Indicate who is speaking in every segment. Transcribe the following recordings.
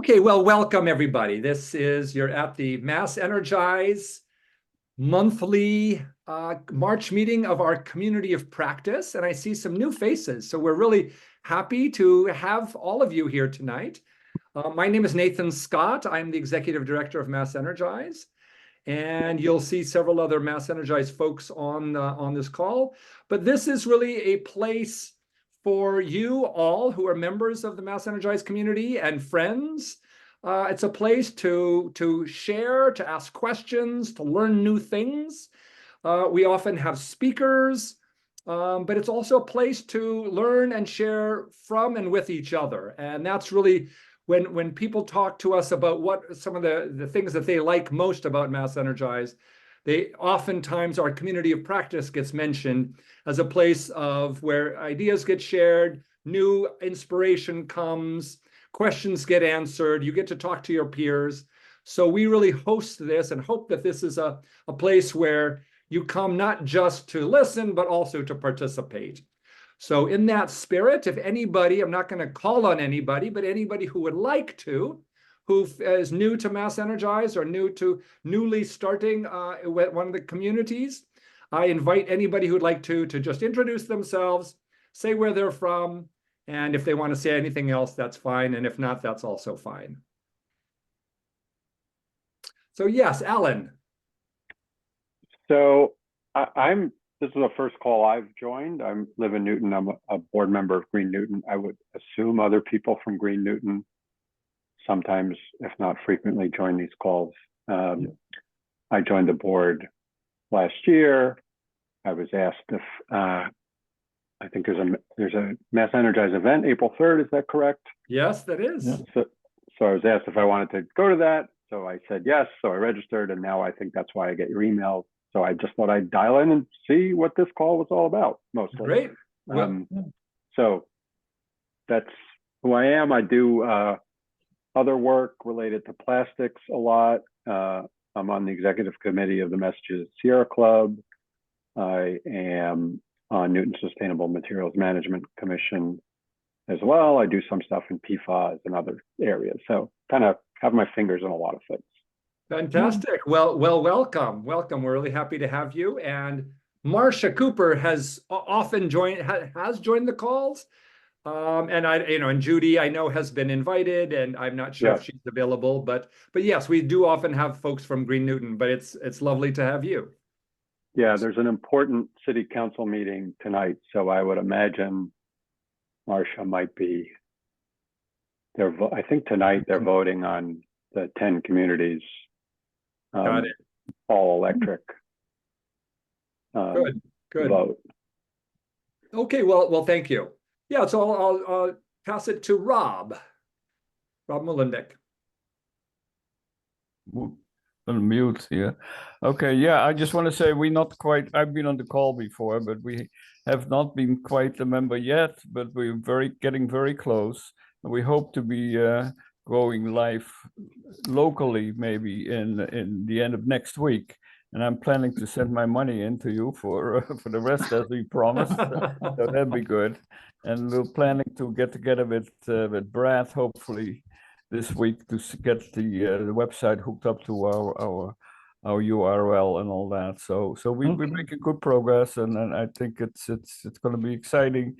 Speaker 1: Okay, well, welcome everybody. You're at the MassEnergize monthly March meeting of our community of practice, and I see some new faces. So we're really happy to have all of you here tonight. My name is Nathan Scott. I'm the executive director of MassEnergize, and you'll see several other MassEnergize folks on this call. But this is really a place for you all who are members of the MassEnergize community and friends. It's a place to share, to ask questions, to learn new things. We often have speakers, but it's also a place to learn and share from and with each other. And that's really when people talk to us about what some of the things that they like most about MassEnergize, they oftentimes our community of practice gets mentioned as a place of where ideas get shared, new inspiration comes, questions get answered, you get to talk to your peers. So we really host this and hope that this is a place where you come not just to listen, but also to participate. So in that spirit, if anybody, I'm not going to call on anybody, but anybody who would like to, who is new to MassEnergize or newly starting one of the communities, I invite anybody who'd like to just introduce themselves, say where they're from, and if they want to say anything else, that's fine. And if not, that's also fine. So yes, Alan.
Speaker 2: So this is the first call I've joined. I live in Newton. I'm a board member of Green Newton. I would assume other people from Green Newton sometimes, if not frequently, join these calls. I joined the board last year. I was asked if, I think there's a MassEnergize event, April 3rd, is that correct?
Speaker 1: Yes, that is.
Speaker 2: Yeah. So I was asked if I wanted to go to that. So I said yes, so I registered, and now I think that's why I get your emails. So I just thought I'd dial in and see what this call was all about, mostly.
Speaker 1: Great.
Speaker 2: So that's who I am. I do other work related to plastics a lot. I'm on the executive committee of the Massachusetts Sierra Club. I am on Newton Sustainable Materials Management Commission as well. I do some stuff in PFAS and other areas. So kind of have my fingers in a lot of things.
Speaker 1: Fantastic. Well, welcome. Welcome. We're really happy to have you. And Marcia Cooper has often joined the calls. And Judy, I know, has been invited, and I'm not sure if she's available, but yes, we do often have folks from Green Newton, but it's lovely to have you.
Speaker 2: Yeah, there's an important city council meeting tonight, so I would imagine Marcia might be there. I think tonight they're voting on the 10 communities.
Speaker 1: Got it.
Speaker 2: All electric.
Speaker 1: Good.
Speaker 2: Vote.
Speaker 1: Okay. Well, thank you. Yeah. So I'll pass it to Rob Mulendik.
Speaker 3: Unmute here. Okay. Yeah. I just want to say I've been on the call before, but we have not been quite a member yet, but we're getting very close. And we hope to be going live locally maybe in the end of next week, and I'm planning to send my money into you for the rest as we promised. So that'd be good. And we're planning to get together with Brad hopefully this week to get the website hooked up to our URL and all that. So we're making good progress, and I think it's going to be exciting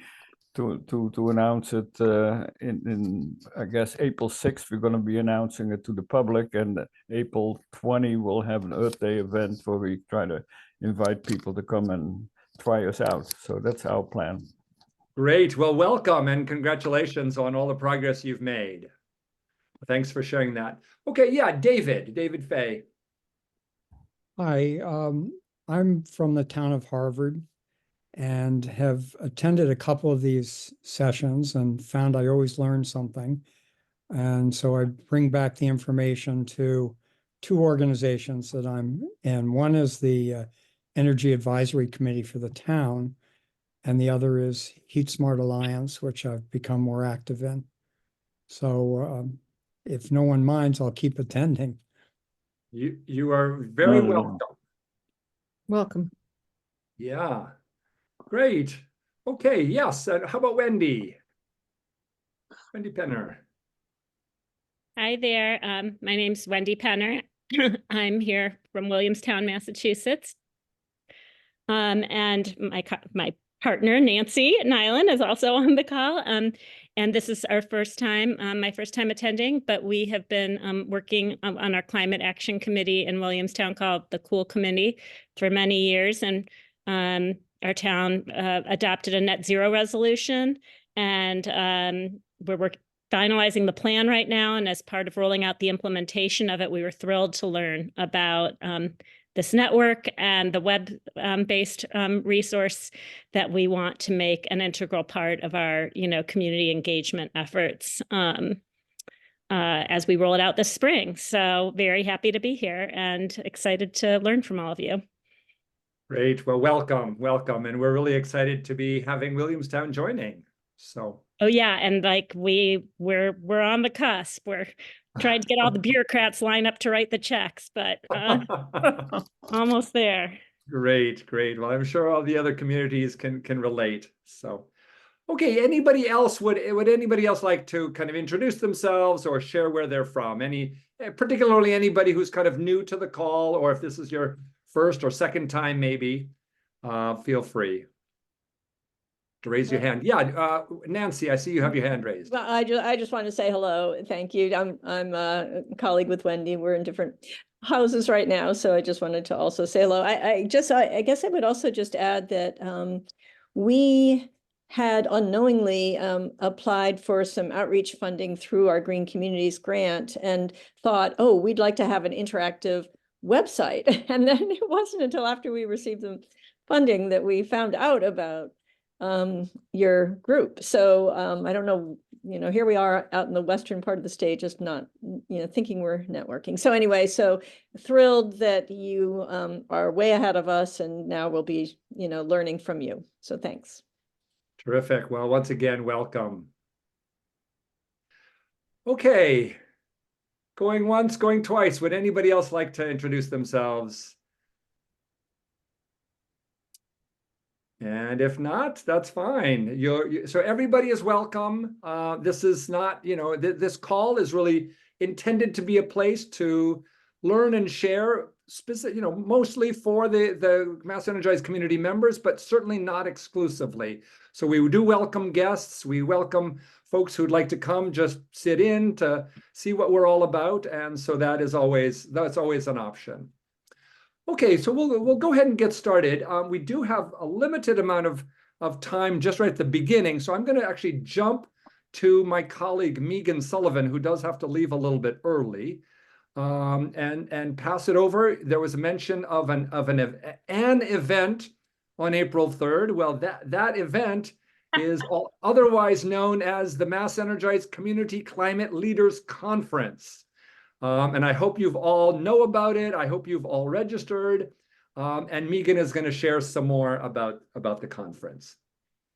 Speaker 3: to announce it in I guess April 6th. We're going to be announcing it to the public, and April 20 we'll have an Earth Day event where we try to invite people to come and try us out. So that's our plan.
Speaker 1: Great. Well, welcome and congratulations on all the progress you've made. Thanks for sharing that. Okay, yeah, David Fay.
Speaker 4: Hi, I'm from the town of Harvard and have attended a couple of these sessions and found I always learn something. And so I bring back the information to two organizations that I'm in. One is the Energy Advisory Committee for the town, and the other is Heat Smart Alliance, which I've become more active in. So if no one minds, I'll keep attending.
Speaker 1: You are very welcome.
Speaker 5: Welcome.
Speaker 1: Yeah. Great. Okay, yes. How about Wendy? Wendy Penner.
Speaker 6: Hi there. My name's Wendy Penner. I'm here from Williamstown, Massachusetts. And my partner, Nancy Nyland, is also on the call. And this is our first time, my first time attending, but we have been working on our climate action committee in Williamstown called the Cool Committee for many years. And our town adopted a net zero resolution, and we're finalizing the plan right now. And as part of rolling out the implementation of it, we were thrilled to learn about this network and the web-based resource that we want to make an integral part of our, community engagement efforts as we roll it out this spring. So very happy to be here and excited to learn from all of you.
Speaker 1: Great. Well, welcome. And we're really excited to be having Williamstown joining. So.
Speaker 6: Oh yeah, and like we're on the cusp. We're trying to get all the bureaucrats lined up to write the checks, but almost there.
Speaker 1: Great. Well, I'm sure all the other communities can relate. So, okay. Anybody else would anybody else like to kind of introduce themselves or share where they're from? Particularly anybody who's kind of new to the call, or if this is your first or second time, maybe, feel free to raise your hand. Yeah, Nancy, I see you have your hand raised.
Speaker 5: Well, I just want to say hello. Thank you. I'm a colleague with Wendy. We're in different houses right now, so I just wanted to also say hello. I guess I would also just add that we had unknowingly applied for some outreach funding through our Green Communities grant and thought, oh, we'd like to have an interactive website. And then it wasn't until after we received the funding that we found out about your group. So I don't know, here we are out in the western part of the state, just not, thinking we're networking. So anyway, so thrilled that you are way ahead of us, and now we'll be, learning from you. So thanks.
Speaker 1: Terrific. Well, once again, welcome. Okay. Going once, going twice. Would anybody else like to introduce themselves? And if not, that's fine. So everybody is welcome. This is not, this call is really intended to be a place to learn and share, mostly for the MassEnergize community members, but certainly not exclusively. So we do welcome guests. We welcome folks who'd like to come just sit in to see what we're all about. And so that's always an option. Okay, so we'll go ahead and get started. We do have a limited amount of time just right at the beginning. So I'm going to actually jump to my colleague, Megan Sullivan, who does have to leave a little bit early, and pass it over. There was a mention of an event on April 3rd. Well, that event is otherwise known as the MassEnergize Community Climate Leaders Conference. And I hope you've all know about it. I hope you've all registered. And Megan is going to share some more about the conference.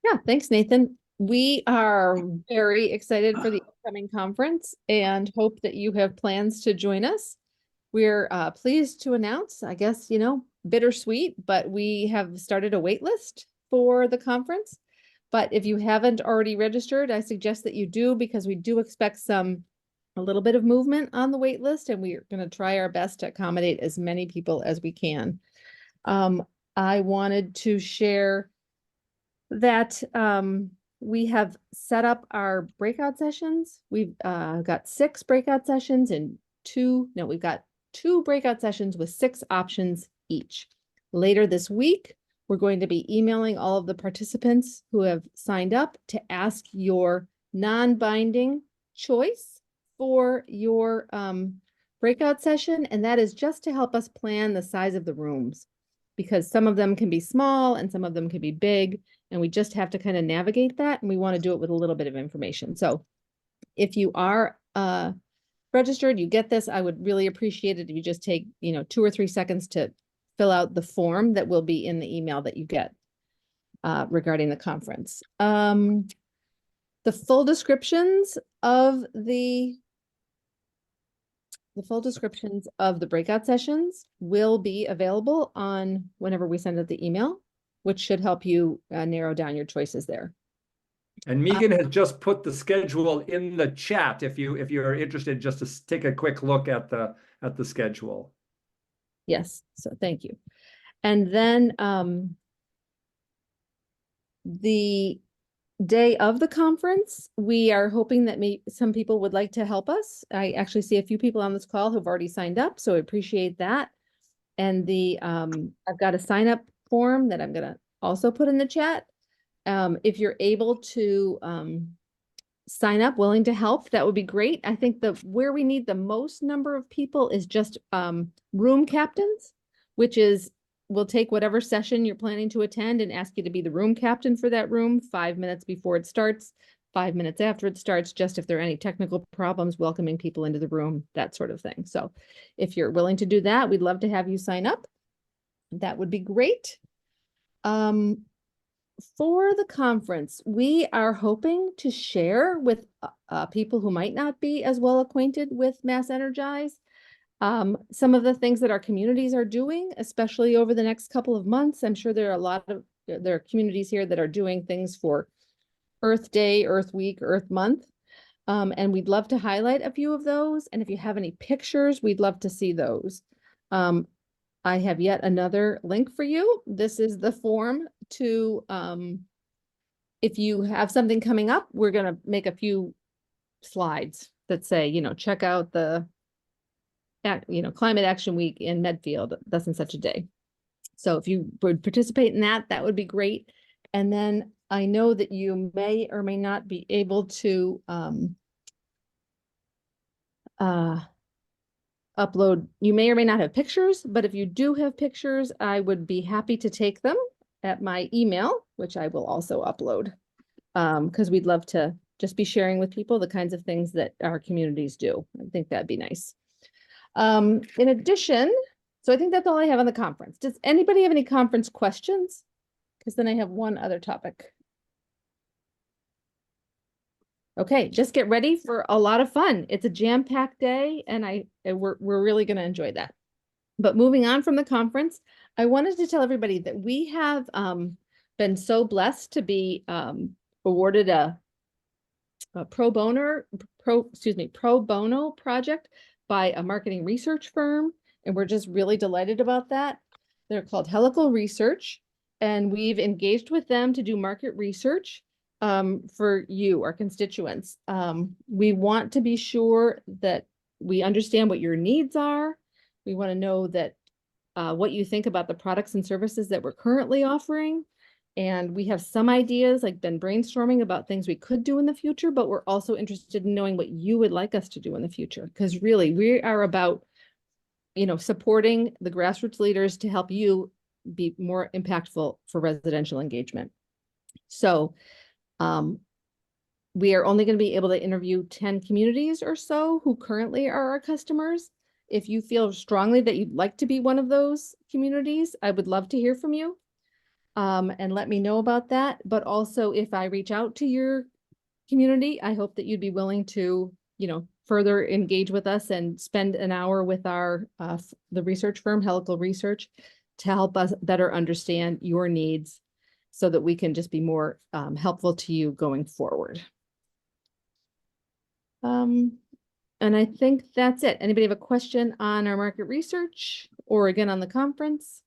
Speaker 7: Yeah, thanks, Nathan. We are very excited for the upcoming conference and hope that you have plans to join us. We're pleased to announce, I guess, bittersweet, but we have started a wait list for the conference. But if you haven't already registered, I suggest that you do, because we do expect a little bit of movement on the wait list, and we're going to try our best to accommodate as many people as we can. I wanted to share that we have set up our breakout sessions. We've got 6 breakout sessions and we've got 2 breakout sessions with 6 options each. Later this week, we're going to be emailing all of the participants who have signed up to ask your non-binding choice for your breakout session, and that is just to help us plan the size of the rooms, because some of them can be small and some of them can be big, and we just have to kind of navigate that, and we want to do it with a little bit of information. So if you are registered, you get this. I would really appreciate it if you just take 2 or 3 seconds to fill out the form that will be in the email that you get regarding the conference. The full descriptions of the breakout sessions will be available on whenever we send out the email, which should help you narrow down your choices there.
Speaker 1: And Megan has just put the schedule in the chat if you're interested just to take a quick look at the schedule.
Speaker 7: Yes, so thank you. And then the day of the conference, we are hoping that some people would like to help us. I actually see a few people on this call who've already signed up, so I appreciate that. And I've got a sign up form that I'm gonna also put in the chat. If you're able to sign up, willing to help, that would be great. I think where we need the most number of people is just room captains, which is we'll take whatever session you're planning to attend and ask you to be the room captain for that room 5 minutes before it starts, 5 minutes after it starts, just if there are any technical problems, welcoming people into the room, that sort of thing. So if you're willing to do that, we'd love to have you sign up. That would be great. For the conference, we are hoping to share with people who might not be as well acquainted with MassEnergize some of the things that our communities are doing, especially over the next couple of months. I'm sure there are communities here that are doing things for Earth Day, Earth Week, Earth Month. And we'd love to highlight a few of those. And if you have any pictures, we'd love to see those. I have yet another link for you. This is the form to, if you have something coming up, we're going to make a few slides that say, check out the Climate Action Week in Medfield, thus and such a day. So if you would participate in that, that would be great. And then I know that you may or may not be able to upload. You may or may not have pictures, but if you do have pictures, I would be happy to take them at my email, which I will also upload, because we'd love to just be sharing with people the kinds of things that our communities do. I think that'd be nice. In addition, so I think that's all I have on the conference. Does anybody have any conference questions? Because then I have one other topic. Okay, just get ready for a lot of fun. It's a jam-packed day, and we're really going to enjoy that. But moving on from the conference, I wanted to tell everybody that we have been so blessed to be awarded a pro bono project by a marketing research firm, and we're just really delighted about that. They're called Helical Research, and we've engaged with them to do market research for you, our constituents. We want to be sure that we understand what your needs are. We want to know that what you think about the products and services that we're currently offering. And we have some ideas, like been brainstorming about things we could do in the future, but we're also interested in knowing what you would like us to do in the future. Because really, we are about, supporting the grassroots leaders to help you be more impactful for residential engagement. So we are only going to be able to interview 10 communities or so who currently are our customers. If you feel strongly that you'd like to be one of those communities, I would love to hear from you. And let me know about that. But also, if I reach out to your community, I hope that you'd be willing to, further engage with us and spend an hour with the research firm, Helical Research, to help us better understand your needs so that we can just be more helpful to you going forward. And I think that's it. Anybody have a question on our market research or again on the conference?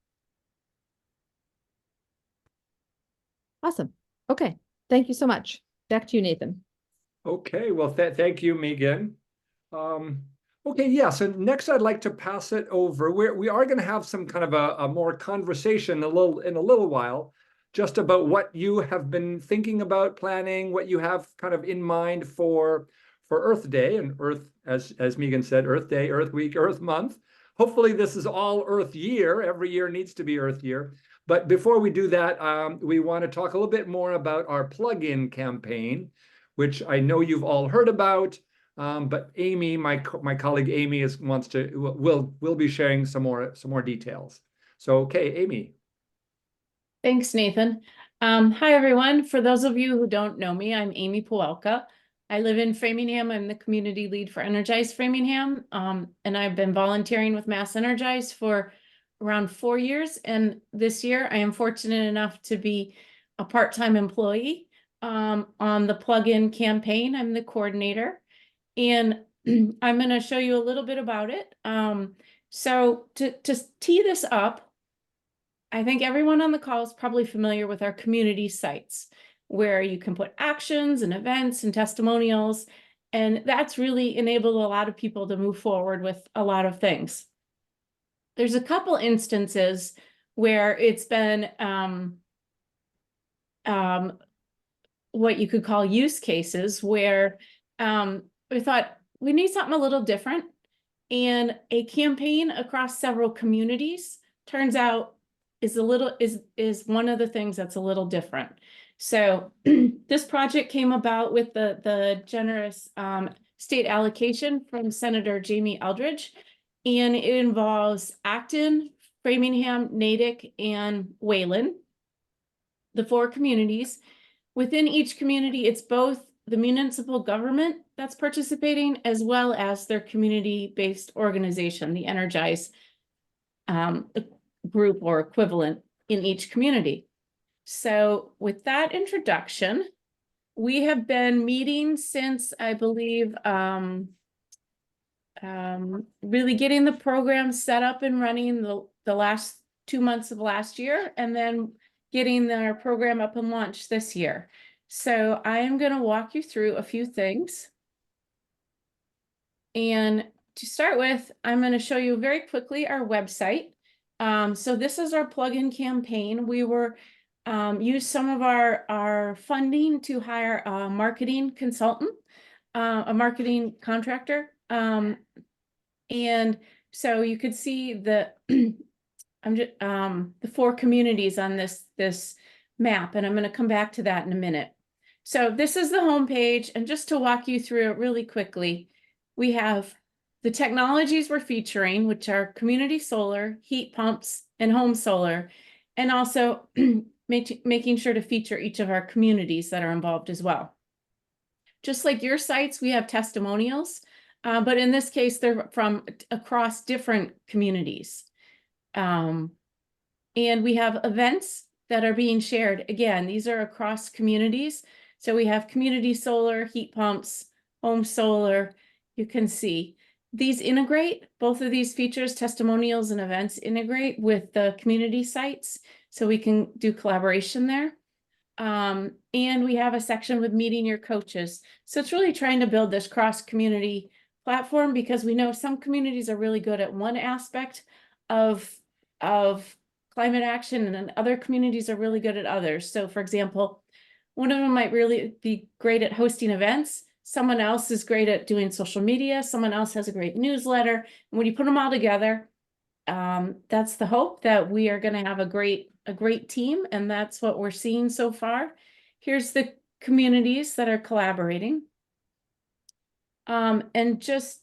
Speaker 7: Awesome. Okay. Thank you so much. Back to you, Nathan.
Speaker 1: Okay. Well, thank you, Megan. Okay. Yeah. So next, I'd like to pass it over. We are going to have some kind of a more conversation in a little while, just about what you have been thinking about, planning, what you have kind of in mind for Earth Day and Earth, as Megan said, Earth Day, Earth Week, Earth Month. Hopefully, this is all Earth Year. Every year needs to be Earth Year. But before we do that, we want to talk a little bit more about our plug-in campaign, which I know you've all heard about. But Amy, my colleague Amy, will be sharing some more details. So, okay, Amy.
Speaker 8: Thanks, Nathan. Hi, everyone. For those of you who don't know me, I'm Amy Puelka. I live in Framingham. I'm the community lead for Energize Framingham. And I've been volunteering with MassEnergize for around 4 years. And this year I am fortunate enough to be a part-time employee on the plugin campaign. I'm the coordinator, and I'm going to show you a little bit about it. So to tee this up, I think everyone on the call is probably familiar with our community sites, where you can put actions and events and testimonials, and that's really enabled a lot of people to move forward with a lot of things. There's a couple instances where it's been what you could call use cases, where we thought we need something a little different, and a campaign across several communities turns out is one of the things that's a little different. So this project came about with the generous state allocation from Senator Jamie Eldridge, and it involves Acton, Framingham, Natick, and Wayland, the 4 communities. Within each community, it's both the municipal government that's participating, as well as their community-based organization, the Energize group or equivalent in each community. So with that introduction, we have been meeting since, I believe, really getting the program set up and running the last 2 months of last year, and then getting our program up and launched this year. So I am going to walk you through a few things. And to start with, I'm going to show you very quickly our website. So this is our plugin campaign. We were used some of our funding to hire a marketing consultant, a marketing contractor. And so you could see the the 4 communities on this map, and I'm going to come back to that in a minute. So this is the home page, and just to walk you through it really quickly, we have the technologies we're featuring, which are community solar, heat pumps, and home solar, and also making sure to feature each of our communities that are involved as well. Just like your sites, we have testimonials, but in this case, they're from across different communities. And we have events that are being shared. Again, these are across communities. So we have community solar, heat pumps, home solar. You can see these integrate, both of these features, testimonials and events, integrate with the community sites. So we can do collaboration there. And we have a section with meeting your coaches. So it's really trying to build this cross-community platform, because we know some communities are really good at one aspect of climate action, and then other communities are really good at others. So for example, one of them might really be great at hosting events. Someone else is great at doing social media. Someone else has a great newsletter. And when you put them all together, that's the hope, that we are going to have a great team. And that's what we're seeing so far. Here's the communities that are collaborating. And just,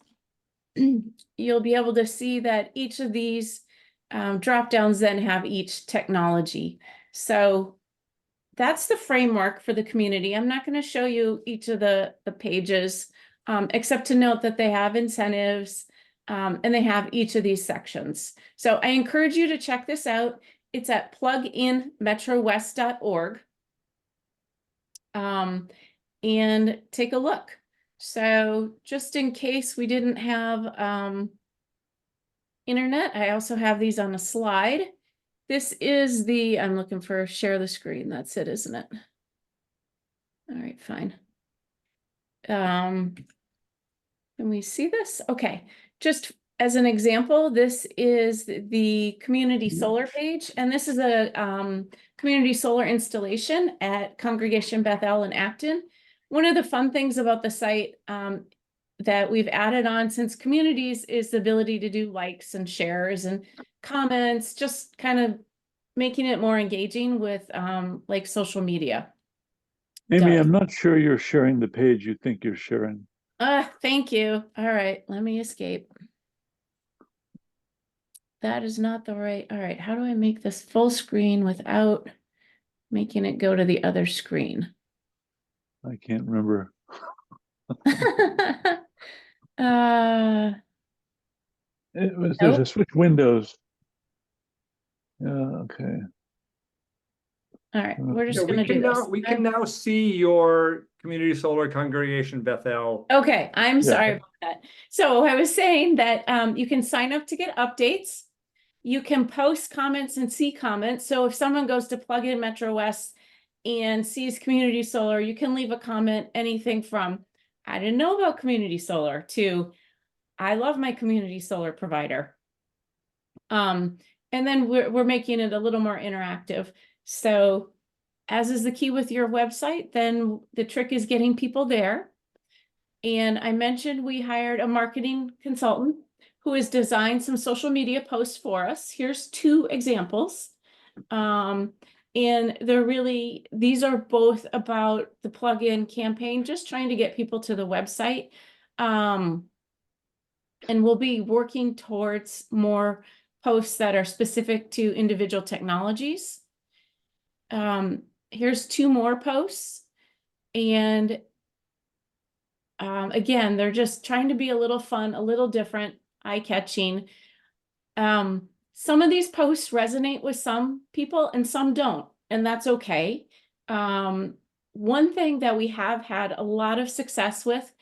Speaker 8: you'll be able to see that each of these drop downs then have each technology. So that's the framework for the community. I'm not going to show you each of the pages, except to note that they have incentives, and they have each of these sections. So I encourage you to check this out. It's at pluginmetrowest.org, and take a look. So just in case we didn't have internet, I also have these on a slide. This is I'm looking for share the screen. That's it, isn't it? All right, fine. Can we see this? Okay, just as an example, this is the community solar page, and this is a community solar installation at Congregation Bethel in Acton. One of the fun things about the site that we've added on since communities is the ability to do likes and shares and comments, just kind of making it more engaging with like social media.
Speaker 9: Amy, I'm not sure you're sharing the page you think you're sharing.
Speaker 8: Thank you. All right, let me escape. That is not the right. All right, how do I make this full screen without making it go to the other screen?
Speaker 9: I can't remember. There's a switch windows. Yeah, okay.
Speaker 8: All right, we're just
Speaker 1: Yeah,
Speaker 8: gonna do this.
Speaker 1: we can now see your community solar congregation, Bethel.
Speaker 8: Okay, I'm
Speaker 9: Yeah.
Speaker 8: sorry about that. So I was saying that you can sign up to get updates. You can post comments and see comments. So if someone goes to Plug-in Metro West and sees community solar, you can leave a comment, anything from I didn't know about community solar to I love my community solar provider. And then we're making it a little more interactive. So as is the key with your website, then the trick is getting people there. And I mentioned we hired a marketing consultant who has designed some social media posts for us. Here's 2 examples. And these are both about the plug-in campaign, just trying to get people to the website. And we'll be working towards more posts that are specific to individual technologies. Here's 2 more posts. And again, they're just trying to be a little fun, a little different, eye-catching. Some of these posts resonate with some people and some don't, and that's okay. One thing that we have had a lot of success with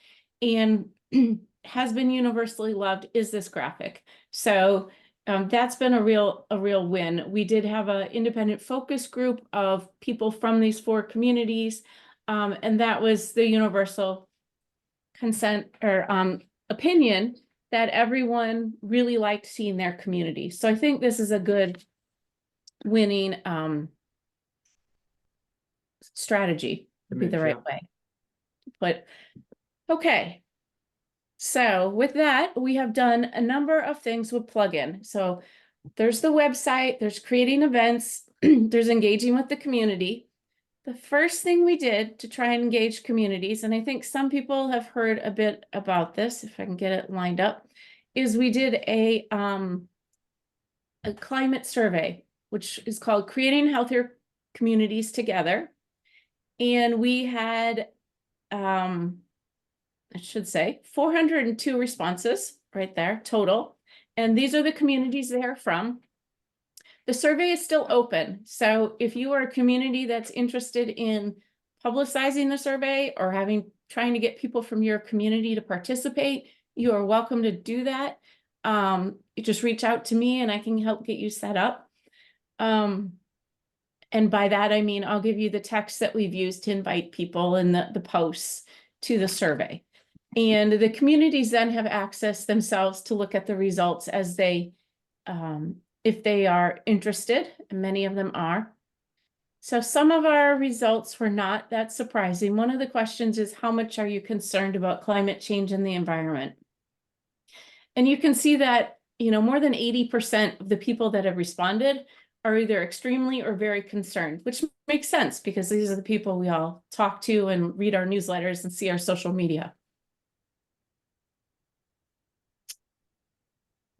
Speaker 8: and has been universally loved is this graphic. So that's been a real win. We did have an independent focus group of people from these 4 communities, and that was the universal consent or opinion that everyone really liked seeing their community. So I think this is a good winning strategy, would be the
Speaker 1: Image,
Speaker 8: right way. But okay. So with that, we have done a number of things with plugin. So there's the website, there's creating events, there's engaging with the community. The first thing we did to try and engage communities, and I think some people have heard a bit about this, if I can get it lined up, is we did a climate survey, which is called Creating Healthier Communities Together. And we had, I should say, 402 responses right there total. And these are the communities they are from. The survey is still open. So if you are a community that's interested in publicizing the survey or trying to get people from your community to participate, you are welcome to do that. You just reach out to me and I can help get you set up. And by that, I mean, I'll give you the text that we've used to invite people and the posts to the survey. And the communities then have access themselves to look at the results as they, if they are interested, and many of them are. So some of our results were not that surprising. One of the questions is, how much are you concerned about climate change in the environment? And you can see that, more than 80% of the people that have responded are either extremely or very concerned, which makes sense because these are the people we all talk to and read our newsletters and see our social media.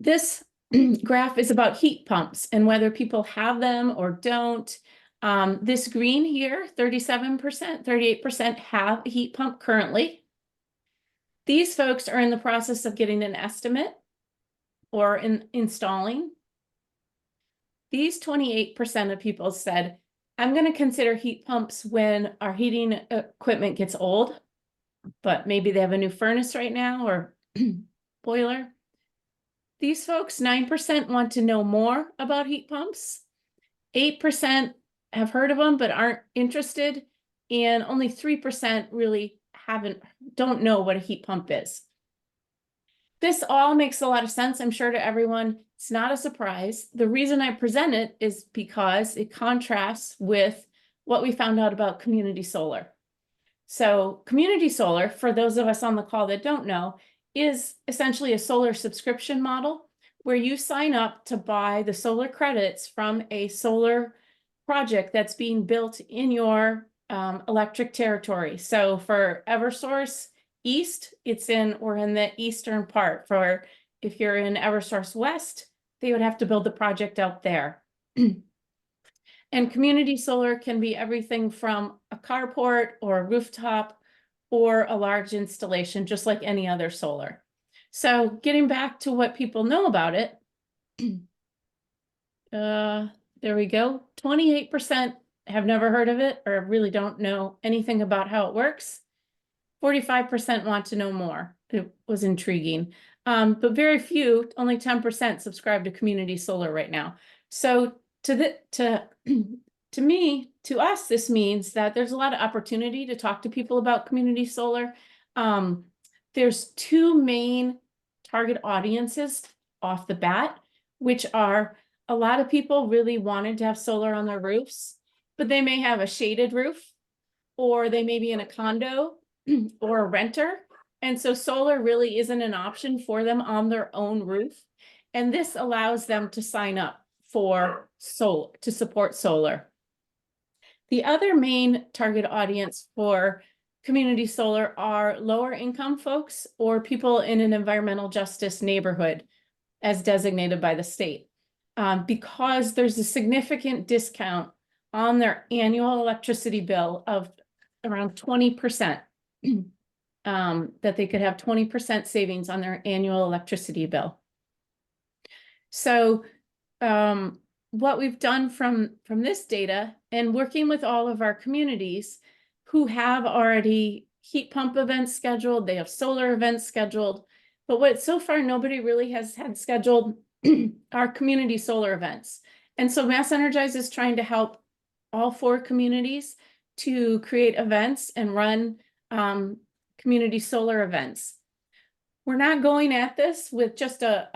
Speaker 8: This graph is about heat pumps and whether people have them or don't. This green here, 37%, 38% have a heat pump currently. These folks are in the process of getting an estimate or installing. These 28% of people said, I'm going to consider heat pumps when our heating equipment gets old, but maybe they have a new furnace right now or boiler. These folks, 9% want to know more about heat pumps. 8% have heard of them but aren't interested. And only 3% really don't know what a heat pump is. This all makes a lot of sense, I'm sure, to everyone. It's not a surprise. The reason I present it is because it contrasts with what we found out about community solar. So community solar, for those of us on the call that don't know, is essentially a solar subscription model where you sign up to buy the solar credits from a solar project that's being built in your electric territory. So for Eversource East, we're in the eastern part. For if you're in Eversource West, they would have to build the project out there. And community solar can be everything from a carport or a rooftop or a large installation, just like any other solar. So getting back to what people know about it, there we go. 28% have never heard of it or really don't know anything about how it works. 45% want to know more. It was intriguing. But very few, only 10% subscribe to community solar right now. So to us, this means that there's a lot of opportunity to talk to people about community solar. There's two main target audiences off the bat, which are a lot of people really wanted to have solar on their roofs, but they may have a shaded roof, or they may be in a condo or a renter. And so solar really isn't an option for them on their own roof. And this allows them to sign up for solar, to support solar. The other main target audience for community solar are lower income folks or people in an environmental justice neighborhood as designated by the state, because there's a significant discount on their annual electricity bill of around 20%, that they could have 20% savings on their annual electricity bill. So what we've done from this data and working with all of our communities who have already heat pump events scheduled, they have solar events scheduled, but what so far nobody really has had scheduled are community solar events. And so MassEnergize is trying to help all 4 communities to create events and run community solar events. We're not going at this with just a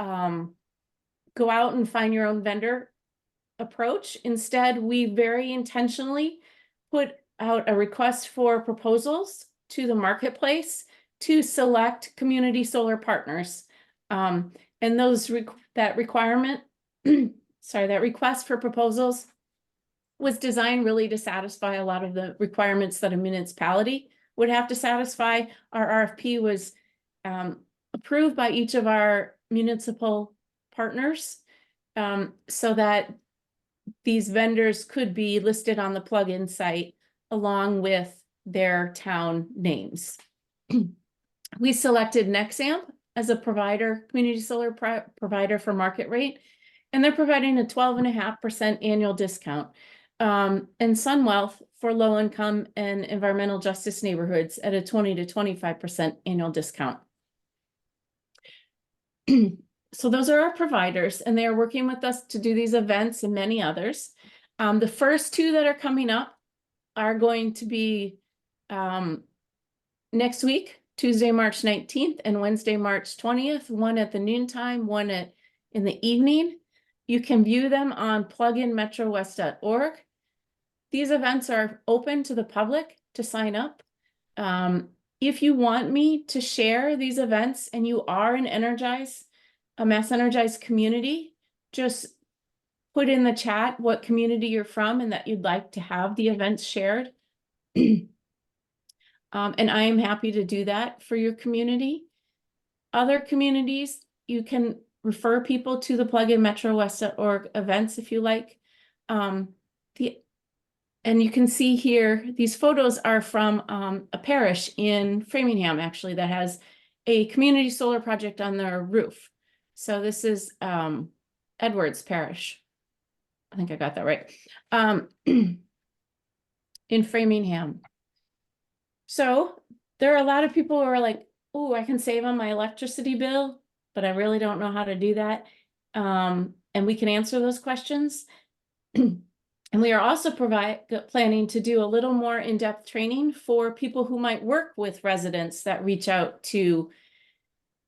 Speaker 8: go out and find your own vendor approach. Instead, we very intentionally put out a request for proposals to the marketplace to select community solar partners. And that requirement, that request for proposals was designed really to satisfy a lot of the requirements that a municipality would have to satisfy. Our RFP was approved by each of our municipal partners, so that these vendors could be listed on the plugin site along with their town names. We selected Nexamp as a provider, community solar provider for market rate, and they're providing a 12.5% annual discount. And SunWealth for low income and environmental justice neighborhoods at a 20 to 25% annual discount. So those are our providers, and they are working with us to do these events and many others. The first 2 that are coming up are going to be next week, Tuesday, March 19th and Wednesday, March 20th, one at the noontime, one in the evening. You can view them on pluginmetrowest.org. These events are open to the public to sign up. If you want me to share these events and you are an MassEnergize community, just put in the chat what community you're from and that you'd like to have the events shared. And I am happy to do that for your community. Other communities, you can refer people to the pluginmetrowest.org events if you like. And you can see here, these photos are from a parish in Framingham, actually, that has a community solar project on their roof. So this is Edwards Parish. I think I got that right. In Framingham. So there are a lot of people who are like, oh, I can save on my electricity bill, but I really don't know how to do that. And we can answer those questions. And we are also planning to do a little more in-depth training for people who might work with residents that reach out to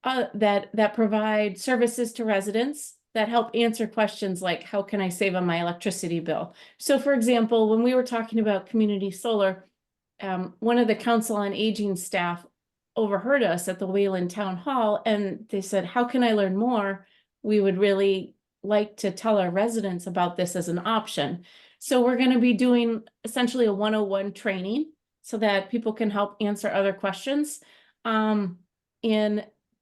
Speaker 8: that provide services to residents that help answer questions like, how can I save on my electricity bill? So for example, when we were talking about community solar, one of the Council on Aging staff overheard us at the Wayland Town Hall, and they said, how can I learn more? We would really like to tell our residents about this as an option. So we're going to be doing essentially a 101 training so that people can help answer other questions. And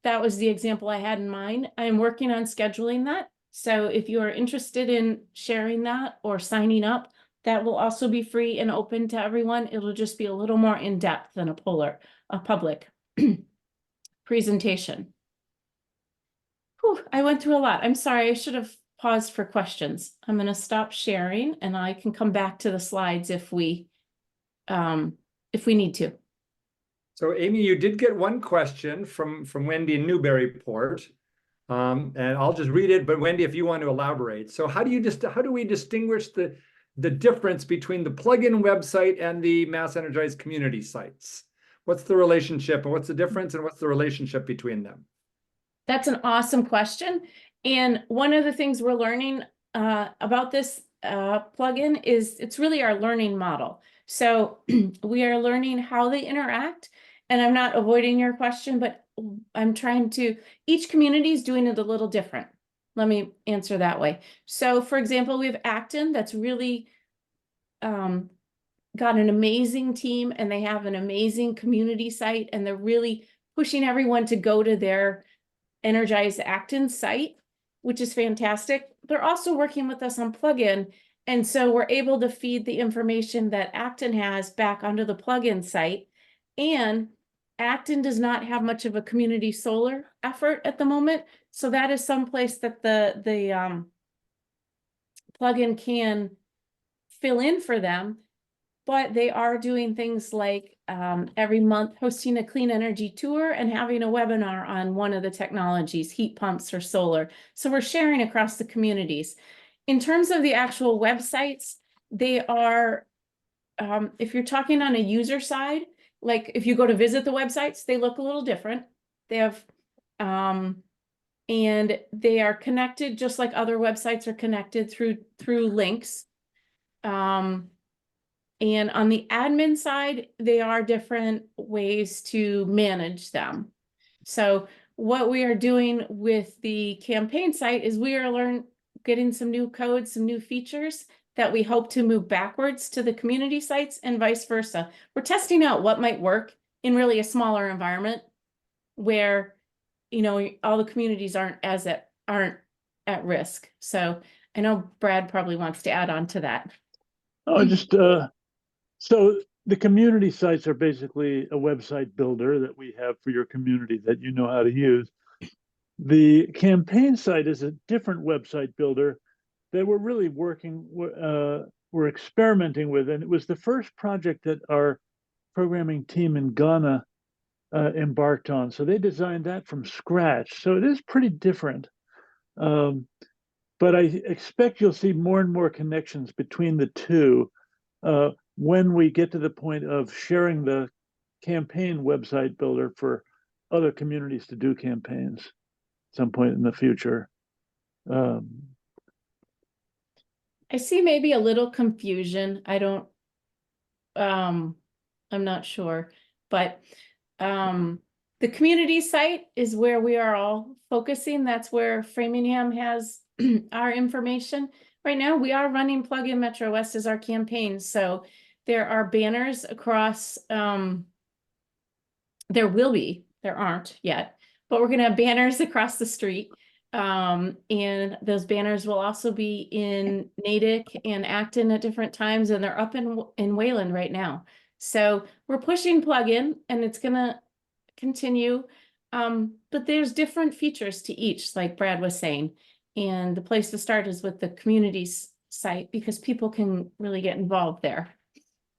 Speaker 8: that was the example I had in mind. I am working on scheduling that. So if you are interested in sharing that or signing up, that will also be free and open to everyone. It'll just be a little more in depth than a public presentation. Whew, I went through a lot. I'm sorry. I should have pause for questions. I'm going to stop sharing and I can come back to the slides if we need to.
Speaker 1: So Amy, you did get one question from Wendy in Newburyport. And I'll just read it, but Wendy, if you want to elaborate. So how do we distinguish the difference between the plugin website and the MassEnergize community sites? What's the relationship, and what's the difference, and what's the relationship between them?
Speaker 8: That's an awesome question. And one of the things we're learning about this plugin is it's really our learning model. So we are learning how they interact. And I'm not avoiding your question, but I'm trying to, each community is doing it a little different. Let me answer that way. So for example, we have Acton that's really got an amazing team, and they have an amazing community site, and they're really pushing everyone to go to their Energize Acton site, which is fantastic. They're also working with us on plugin. And so we're able to feed the information that Acton has back onto the plugin site. And Acton does not have much of a community solar effort at the moment. So that is someplace that the plugin can fill in for them. But they are doing things like every month hosting a clean energy tour and having a webinar on one of the technologies, heat pumps or solar. So we're sharing across the communities. In terms of the actual websites, they are, if you're talking on a user side, like if you go to visit the websites, they look a little different. They have, and they are connected just like other websites are connected through links. And on the admin side, they are different ways to manage them. So what we are doing with the campaign site is we are getting some new codes, some new features that we hope to move backwards to the community sites and vice versa. We're testing out what might work in really a smaller environment where, you know, all the communities aren't at risk. So I know Brad probably wants to add on to that.
Speaker 9: Oh, just so the community sites are basically a website builder that we have for your community that you know how to use. The campaign site is a different website builder that we're really we're experimenting with. And it was the first project that our programming team in Ghana embarked on. So they designed that from scratch. So it is pretty different. But I expect you'll see more and more connections between the two when we get to the point of sharing the campaign website builder for other communities to do campaigns at some point in the future.
Speaker 8: I see maybe a little confusion. I'm not sure, but the community site is where we are all focusing. That's where Framingham has our information. Right now, we are running Plugin Metro West as our campaign. So there are banners across, there aren't yet, but we're going to have banners across the street. And those banners will also be in Natick and Acton at different times, and they're up in Wayland right now. So we're pushing plugin, and it's going to continue. But there's different features to each, like Brad was saying. And the place to start is with the community's site because people can really get involved there.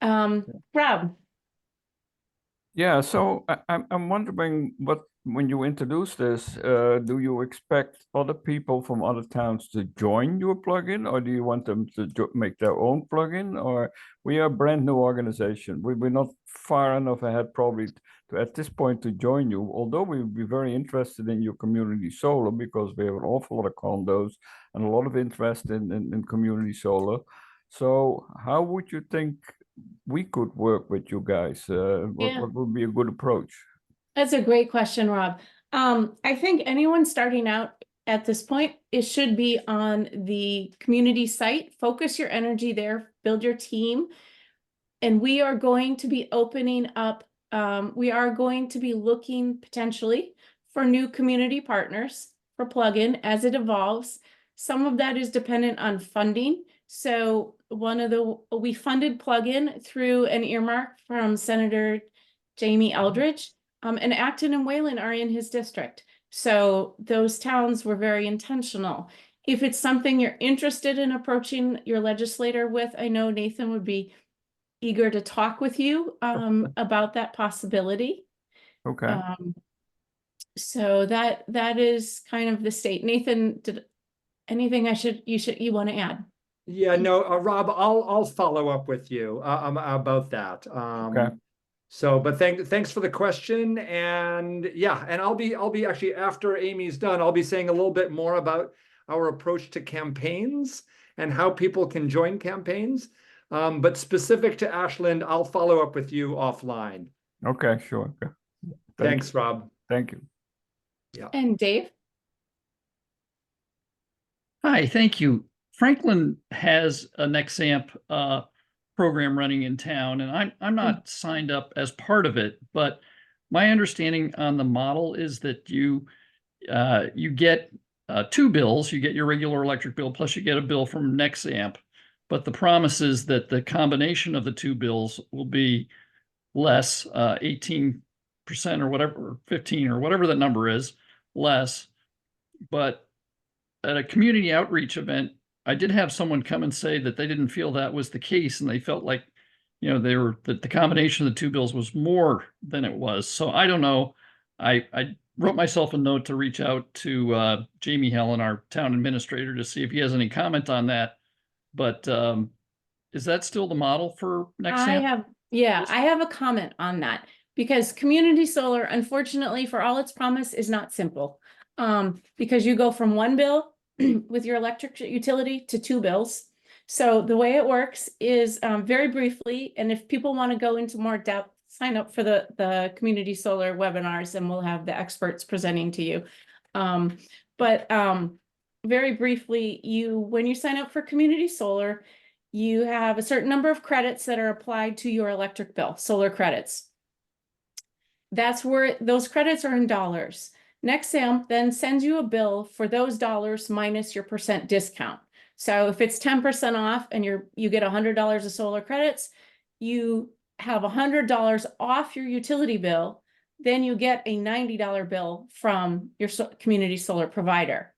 Speaker 8: Rob.
Speaker 3: Yeah, so I'm wondering when you introduce this, do you expect other people from other towns to join your plugin, or do you want them to make their own plugin? Or we are a brand new organization. We're not far enough ahead probably to at this point to join you, although we would be very interested in your community solar because we have an awful lot of condos and a lot of interest in community solar. So how would you think we could work with you guys? What would be a good approach?
Speaker 8: That's a great question, Rob. I think anyone starting out at this point, it should be on the community site. Focus your energy there, build your team. And we are going to be opening up, we are going to be looking potentially for new community partners for plugin as it evolves. Some of that is dependent on funding. So we funded plugin through an earmark from Senator Jamie Eldridge, and Acton and Wayland are in his district. So those towns were very intentional. if it's something you're interested in approaching your legislator with, I know Nathan would be eager to talk with you about that possibility.
Speaker 3: Okay.
Speaker 8: So that is kind of the state. Nathan, did anything you want to add?
Speaker 1: Yeah, no, Rob, I'll follow up with you about that.
Speaker 3: Okay.
Speaker 1: So, but thanks for the question, and yeah, and I'll be actually, after Amy's done, I'll be saying a little bit more about our approach to campaigns and how people can join campaigns. But specific to Ashland, I'll follow up with you offline.
Speaker 3: Okay, sure. Okay.
Speaker 1: Thanks, Rob.
Speaker 3: Thank you.
Speaker 1: Yeah.
Speaker 8: And Dave?
Speaker 10: Hi, thank you. Franklin has a NexAmp program running in town, and I'm not signed up as part of it, but my understanding on the model is that you get two bills. You get your regular electric bill, plus you get a bill from NexAmp. But the promise is that the combination of the two bills will be less, 18% or whatever, or 15 or whatever the number is, less. But at a community outreach event, I did have someone come and say that they didn't feel that was the case, and they felt like, that the combination of the two bills was more than it was. So I don't know. I wrote myself a note to reach out to Jamie Helen, our town administrator, to see if he has any comment on that. But is that still the model for NexAmp?
Speaker 8: I have a comment on that, because community solar, unfortunately, for all its promise, is not simple. Because you go from one bill with your electric utility to two bills. So the way it works is, very briefly, and if people want to go into more depth, sign up for the community solar webinars, and we'll have the experts presenting to you. But very briefly, when you sign up for community solar, you have a certain number of credits that are applied to your electric bill, solar credits. That's where those credits are in dollars. NexAmp then sends you a bill for those dollars minus your percent discount. So if it's 10% off and you get $100 of solar credits, you have $100 off your utility bill, then you get a $90 bill from your community solar provider.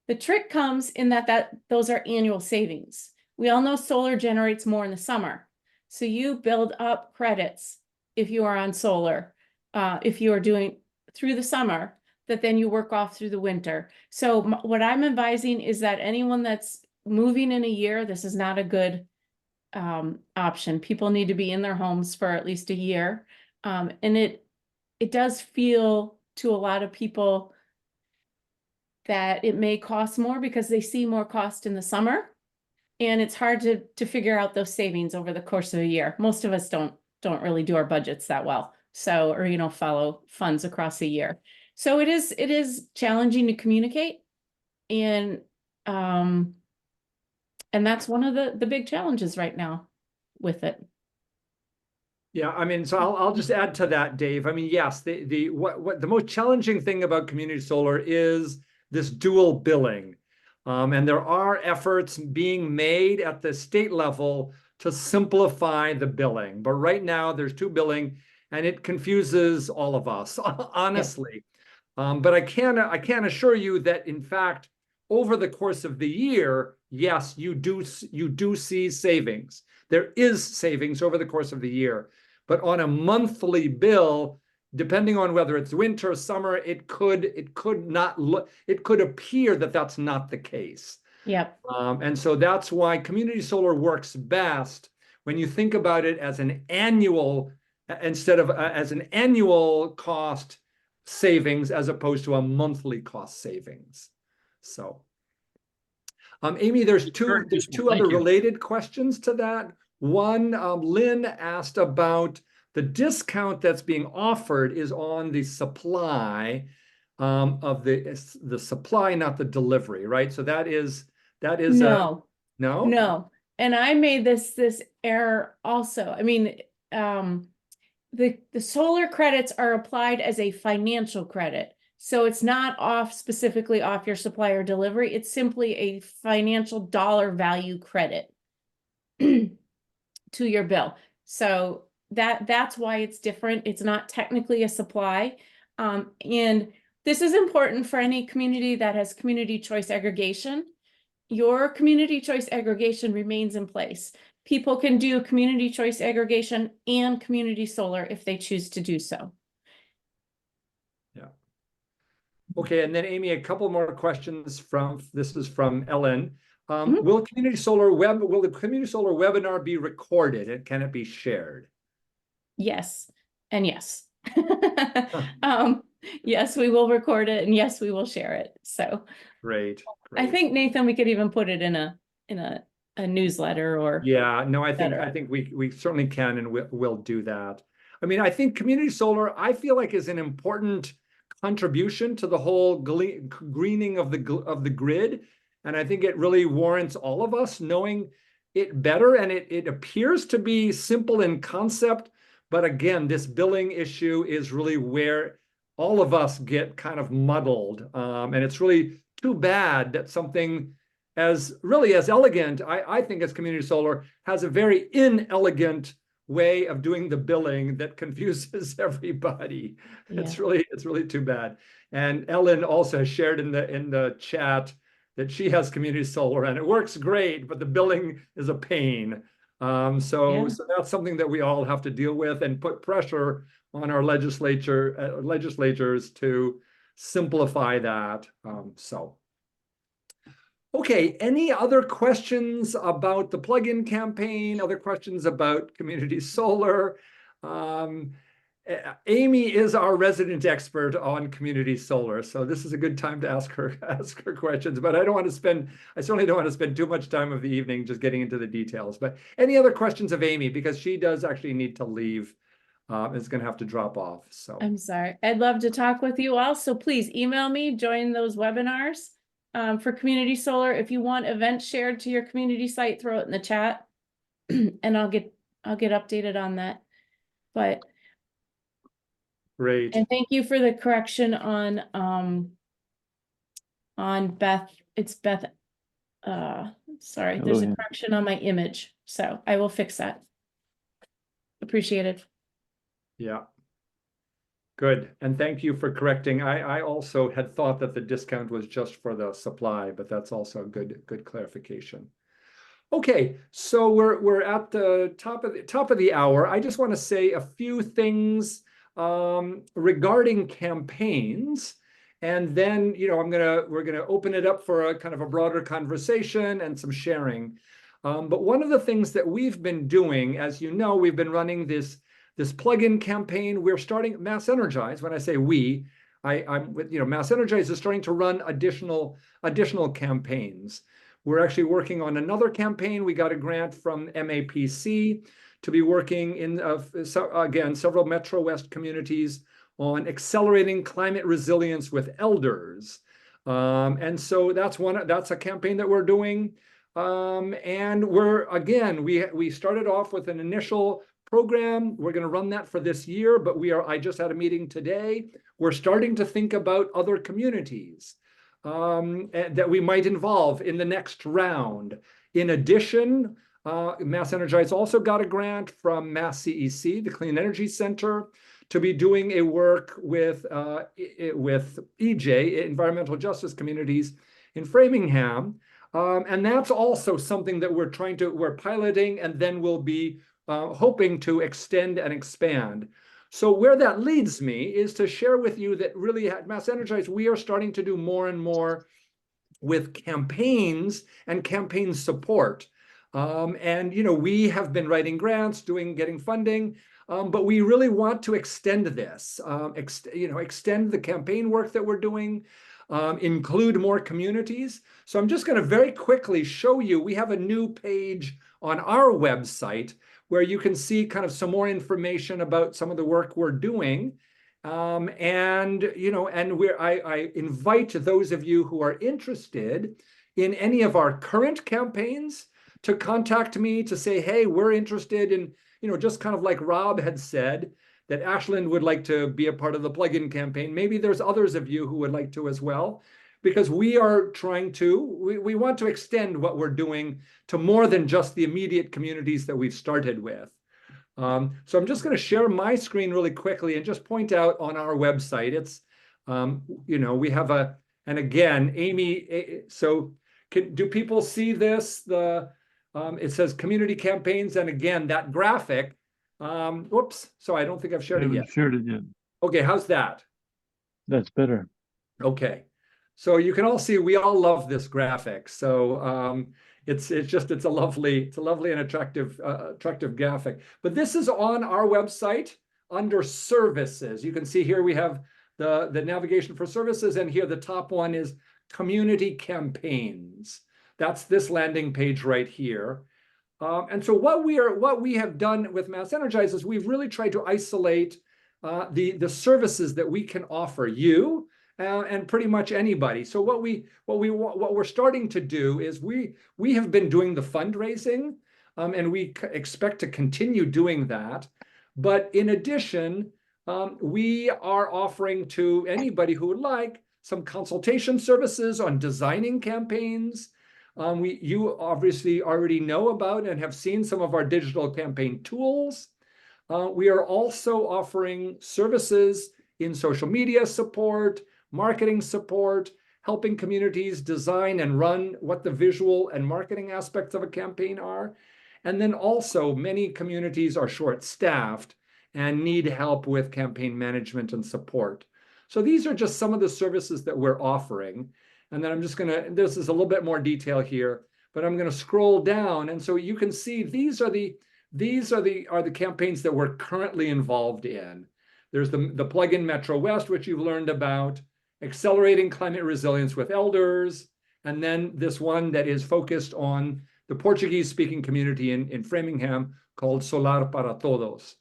Speaker 8: The trick comes in that those are annual savings. We all know solar generates more in the summer. So you build up credits if you are on solar, if you are doing through the summer, that then you work off through the winter. So what I'm advising is that anyone that's moving in a year, this is not a good option. People need to be in their homes for at least a year. And it does feel to a lot of people that it may cost more because they see more cost in the summer. And it's hard to figure out those savings over the course of a year. Most of us don't really do our budgets that well. So, or, follow funds across a year. So it is challenging to communicate. And that's one of the big challenges right now with it.
Speaker 1: Yeah, I mean, so I'll just add to that, Dave. I mean, yes, what the most challenging thing about community solar is this dual billing. And there are efforts being made at the state level to simplify the billing. But right now there's two billing, and it confuses all of us, honestly. Yeah. But I can assure you that, in fact, over the course of the year, yes, you do see savings. There is savings over the course of the year. But on a monthly bill, depending on whether it's winter or summer, it could appear that that's not the case.
Speaker 8: Yep.
Speaker 1: And so that's why community solar works best when you think about it as an annual, instead of as an annual cost savings, as opposed to a monthly cost savings. So, Amy, there's two other related questions to that. One, Lynn asked about the discount that's being offered is on the supply of the supply, not the delivery, right? So that is
Speaker 8: no.
Speaker 1: No.
Speaker 8: And I made this error also. I mean, the solar credits are applied as a financial credit. So it's not specifically off your supply or delivery. It's simply a financial dollar value credit to your bill. So that's why it's different. It's not technically a supply. And this is important for any community that has community choice aggregation. Your community choice aggregation remains in place. People can do community choice aggregation and community solar if they choose to do so.
Speaker 1: Yeah. Okay, and then Amy, a couple more questions this is from Ellen. Will the community solar webinar be recorded and can it be shared?
Speaker 8: Yes, and yes. Yes, we will record it, and yes, we will share it. So
Speaker 1: Great.
Speaker 8: I think, Nathan, we could even put it in a newsletter or
Speaker 1: Yeah, no, I
Speaker 8: better.
Speaker 1: think we certainly can and we'll do that. I mean, I think community solar, I feel like, is an important contribution to the whole greening of the grid. And I think it really warrants all of us knowing it better. And it appears to be simple in concept, but again, this billing issue is really where all of us get kind of muddled. And it's really too bad that something as elegant, I think, as community solar has a very inelegant way of doing the billing that confuses everybody.
Speaker 8: Yeah.
Speaker 1: It's really too bad. And Ellen also shared in the chat that she has community solar and it works great, but the billing is a pain. So that's something that we all have to deal with and put pressure on our legislatures to simplify that. Okay, any other questions about the plugin campaign? Other questions about community solar? Amy is our resident expert on community solar, so this is a good time to ask her questions. But I certainly don't want to spend too much time of the evening just getting into the details. But any other questions of Amy, because she does actually need to leave. Is going to have to drop off. So
Speaker 8: I'm sorry. I'd love to talk with you all. So please email me, join those webinars. For community solar, if you want events shared to your community site, throw it in the chat and I'll get updated on that. But
Speaker 1: great.
Speaker 8: and thank you for the correction on Beth. It's Beth. Sorry, there's a correction on my image. So I will fix that. Appreciate it.
Speaker 1: Yeah. Good. And thank you for correcting. I also had thought that the discount was just for the supply, but that's also a good clarification. Okay, so we're at the top of the hour. I just want to say a few things regarding campaigns, and then we're gonna open it up for a kind of a broader conversation and some sharing. But one of the things that we've been doing, as you know, we've been running this plugin campaign. We're starting MassEnergize. When I say we, I'm with MassEnergize is starting to run additional campaigns. We're actually working on another campaign. We got a grant from MAPC to be working in again several Metro West communities on accelerating climate resilience with elders. And so that's a campaign that we're doing. And we started off with an initial program. We're going to run that for this year, but I just had a meeting today. We're starting to think about other communities that we might involve in the next round. In addition, MassEnergize also got a grant from MassCEC, the Clean Energy Center, to be doing a work with EJ, Environmental Justice Communities in Framingham. And that's also something that we're piloting and then we'll be hoping to extend and expand. So where that leads me is to share with you that really at MassEnergize, we are starting to do more and more with campaigns and campaign support. And we have been writing grants, getting funding, but we really want to extend this, extend the campaign work that we're doing, include more communities. So I'm just going to very quickly show you, we have a new page on our website where you can see kind of some more information about some of the work we're doing. I invite those of you who are interested in any of our current campaigns to contact me to say, hey, we're interested in, just kind of like Rob had said, that Ashland would like to be a part of the plugin campaign. Maybe there's others of you who would like to as well, because we want to extend what we're doing to more than just the immediate communities that we've started with. So I'm just going to share my screen really quickly and just point out on our website, it's You know, we have and again, Amy, so do people see this? It says community campaigns, and again, that graphic. Whoops, so I don't think I've shared it yet.
Speaker 9: Shared it yet.
Speaker 1: Okay, how's that?
Speaker 9: That's better.
Speaker 1: Okay, so you can all see we all love this graphic. So it's a lovely and attractive graphic. But this is on our website under services. You can see here we have the navigation for services, and here the top one is community campaigns. That's this landing page right here. And so what we have done with MassEnergize is we've really tried to isolate the services that we can offer you and pretty much anybody. So what we're starting to do is we have been doing the fundraising, and we expect to continue doing that. But in addition, we are offering to anybody who would like some consultation services on designing campaigns. You obviously already know about and have seen some of our digital campaign tools. We are also offering services in social media support, marketing support, helping communities design and run what the visual and marketing aspects of a campaign are. And then also many communities are short-staffed and need help with campaign management and support. So these are just some of the services that we're offering. And then I'm just this is a little bit more detail here, but I'm gonna scroll down. And so you can see these are the campaigns that we're currently involved in. There's the Plug-in Metro West, which you've learned about, Accelerating Climate Resilience with Elders, and then this one that is focused on the Portuguese-speaking community in Framingham called Solar para Todos.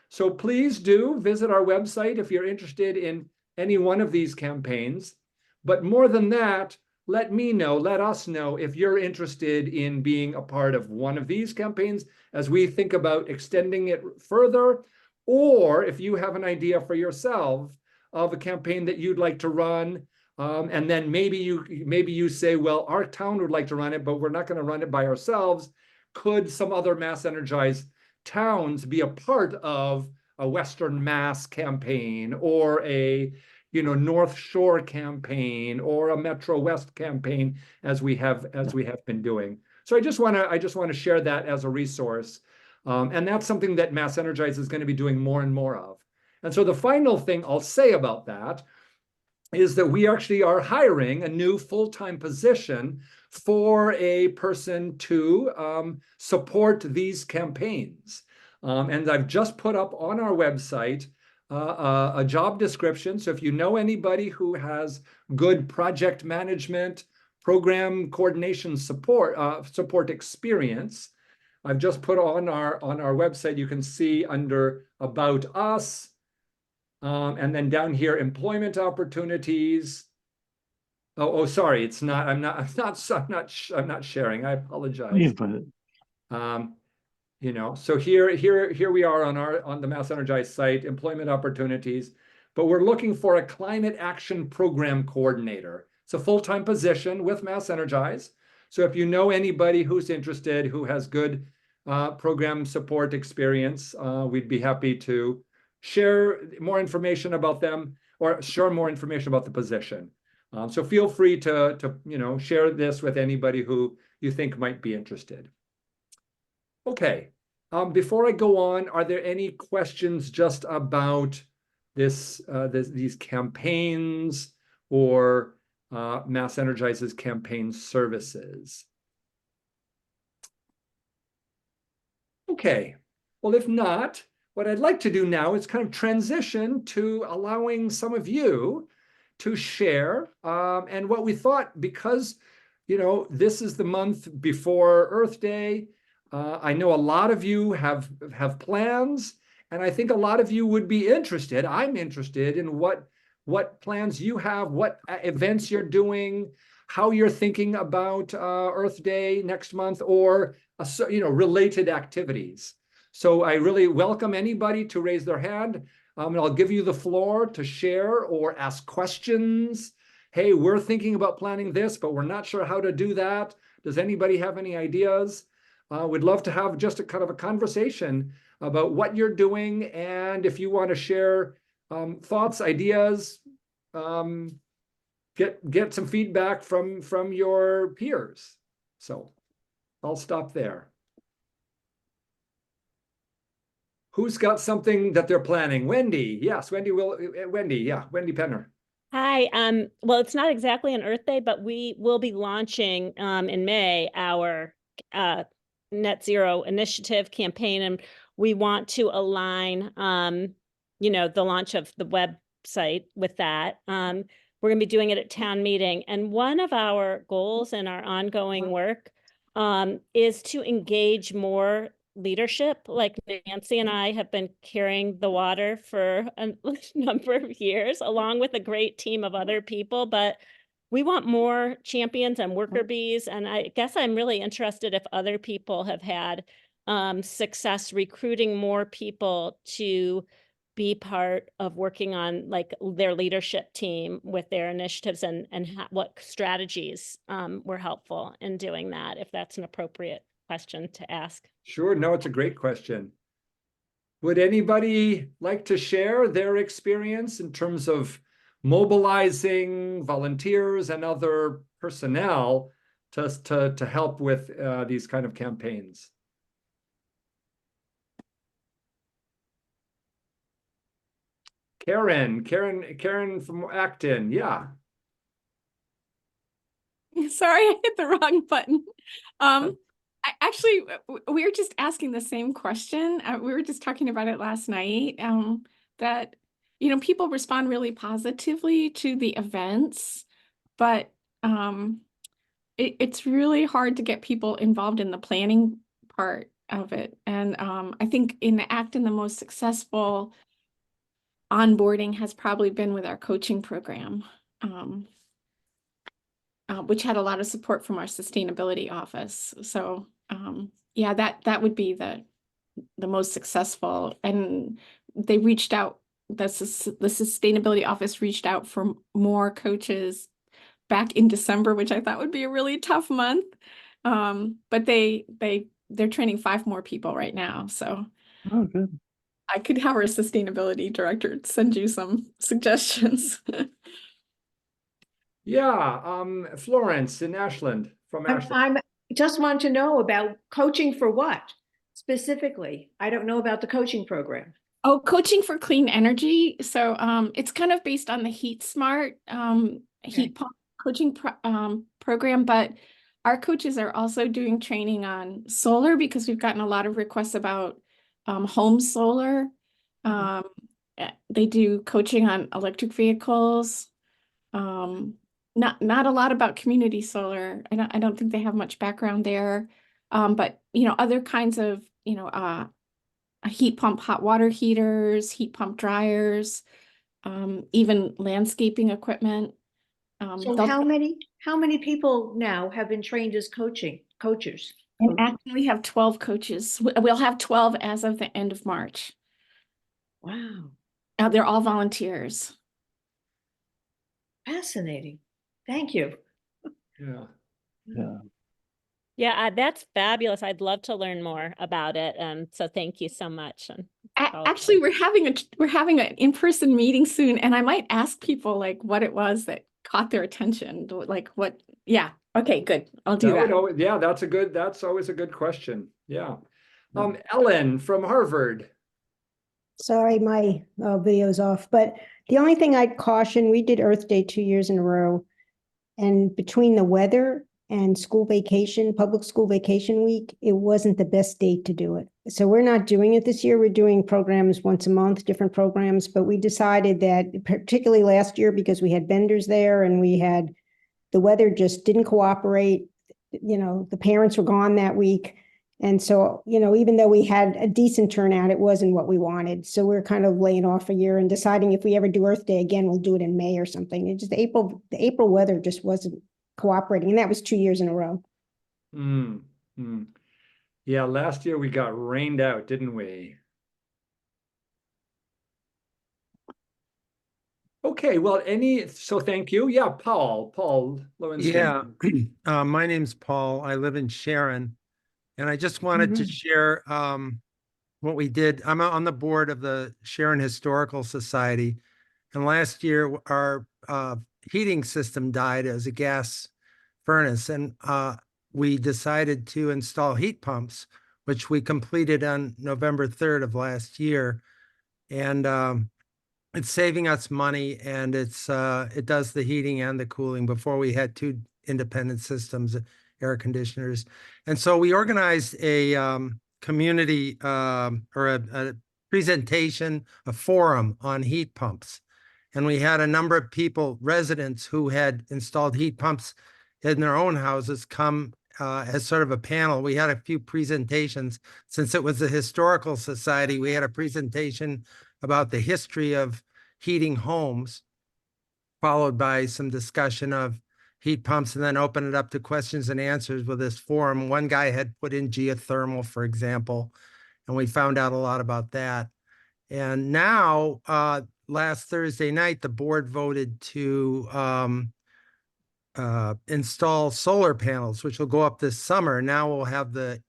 Speaker 1: So please do visit our website if you're interested in any one of these campaigns. But more than that, let us know if you're interested in being a part of one of these campaigns as we think about extending it further, or if you have an idea for yourself of a campaign that you'd like to run, and then maybe you say, well, our town would like to run it, but we're not going to run it by ourselves. Could some other MassEnergize towns be a part of a Western Mass campaign, or a North Shore campaign, or a Metro West campaign, as we have been doing? So I just want to share that as a resource, and that's something that MassEnergize is going to be doing more and more of. And so the final thing I'll say about that is that we actually are hiring a new full-time position for a person to support these campaigns. And I've just put up on our website a job description. So if you know anybody who has good project management, program coordination support experience, I've just put on our website. You can see under About Us, and then down here, employment opportunities. Oh, sorry, it's not. I'm not sharing. I apologize. So here we are on the MassEnergize site, employment opportunities, but we're looking for a climate action program coordinator. It's a full-time position with MassEnergize. So if you know anybody who's interested, who has good program support experience, we'd be happy to share more information about them, or share more information about the position. So feel free to share this with anybody who you think might be interested. Okay, before I go on, are there any questions just about these campaigns or MassEnergize's campaign services? Okay, well, if not, what I'd like to do now is kind of transition to allowing some of you to share. And what we thought, because this is the month before Earth Day, I know a lot of you have plans, and I think a lot of you would be interested. I'm interested in what plans you have, what events you're doing, how you're thinking about Earth Day next month, or related activities. So I really welcome anybody to raise their hand. And I'll give you the floor to share or ask questions. Hey, we're thinking about planning this, but we're not sure how to do that. Does anybody have any ideas? We'd love to have just a kind of a conversation about what you're doing. And if you want to share thoughts, ideas, get some feedback from your peers. So I'll stop there. Who's got something that they're planning? Wendy, yes, Wendy Penner.
Speaker 6: Hi, well, it's not exactly an Earth Day, but we will be launching in May our net zero initiative campaign, and we want to align the launch of the website with that. We're going to be doing it at town meeting, and one of our goals in our ongoing work is to engage more leadership. Like Nancy and I have been carrying the water for a number of years, along with a great team of other people, but we want more champions and worker bees. And I guess I'm really interested if other people have had success recruiting more people to be part of working on like their leadership team with their initiatives, and what strategies were helpful in doing that, if that's an appropriate question to ask.
Speaker 1: Sure, no, it's a great question. Would anybody like to share their experience in terms of mobilizing volunteers and other personnel to help with these kind of campaigns? Karen from Acton, yeah.
Speaker 11: Sorry, I hit the wrong button. We were just asking the same question. We were just talking about it last night. That people respond really positively to the events, but it's really hard to get people involved in the planning part of it. And I think in Acton, the most successful onboarding has probably been with our coaching program. Which had a lot of support from our sustainability office. So yeah, that would be the most successful. And they reached out, the sustainability office reached out for more coaches back in December, which I thought would be a really tough month. But they're training 5 more people right now. So
Speaker 9: Oh, good.
Speaker 11: I could have our sustainability director send you some suggestions.
Speaker 1: Yeah, Florence in Ashland from Ashland.
Speaker 12: I'm just want to know about coaching for what specifically? I don't know about the coaching program.
Speaker 11: Oh, coaching for clean energy. So it's kind of based on the Heat Smart heat pump coaching program, but our coaches are also doing training on solar because we've gotten a lot of requests about home solar. They do coaching on electric vehicles. Not a lot about community solar. I don't think they have much background there. But other kinds of a heat pump, hot water heaters, heat pump dryers, even landscaping equipment.
Speaker 12: So how many people now have been trained as coaches?
Speaker 11: And actually, we have 12 coaches. We'll have 12 as of the end of March.
Speaker 12: Wow.
Speaker 11: They're all volunteers.
Speaker 12: Fascinating. Thank you.
Speaker 1: Yeah.
Speaker 9: Yeah.
Speaker 6: Yeah, that's fabulous. I'd love to learn more about it. So thank you so much. And
Speaker 11: actually, we're having an in-person meeting soon, and I might ask people like what it was that caught their attention. Like what? Yeah. Okay, good. I'll do that.
Speaker 1: Yeah, that's always a good question. Yeah. Ellen from Harvard.
Speaker 13: Sorry, my video's off, but the only thing I'd caution, we did Earth Day 2 years in a row, and between the weather and school vacation, public school vacation week, it wasn't the best date to do it. So we're not doing it this year. We're doing programs once a month, different programs, but we decided that particularly last year, because we had vendors there and the weather just didn't cooperate. The parents were gone that week. And so, even though we had a decent turnout, it wasn't what we wanted. So we're kind of laying off a year and deciding if we ever do Earth Day again, we'll do it in May or something. It just the April weather just wasn't cooperating. And that was 2 years in a row.
Speaker 1: Yeah, last year we got rained out, didn't we? Okay, well, so thank you. Yeah, Paul Lowenstein.
Speaker 14: Yeah, my name's Paul. I live in Sharon. And I just wanted to share what we did. I'm on the board of the Sharon Historical Society. And last year, our heating system died as a gas furnace. And we decided to install heat pumps, which we completed on November 3rd of last year. And it's saving us money, and it does the heating and the cooling. Before, we had two independent systems, air conditioners. And so we organized a community or a presentation, a forum on heat pumps. And we had a number of people, residents who had installed heat pumps in their own houses, come as sort of a panel. We had a few presentations. Since it was a historical society, we had a presentation about the history of heating homes, followed by some discussion of heat pumps, and then open it up to questions and answers with this forum. One guy had put in geothermal, for example, and we found out a lot about that. And now, last Thursday night, the board voted to install solar panels, which will go up this summer. Now we'll have the,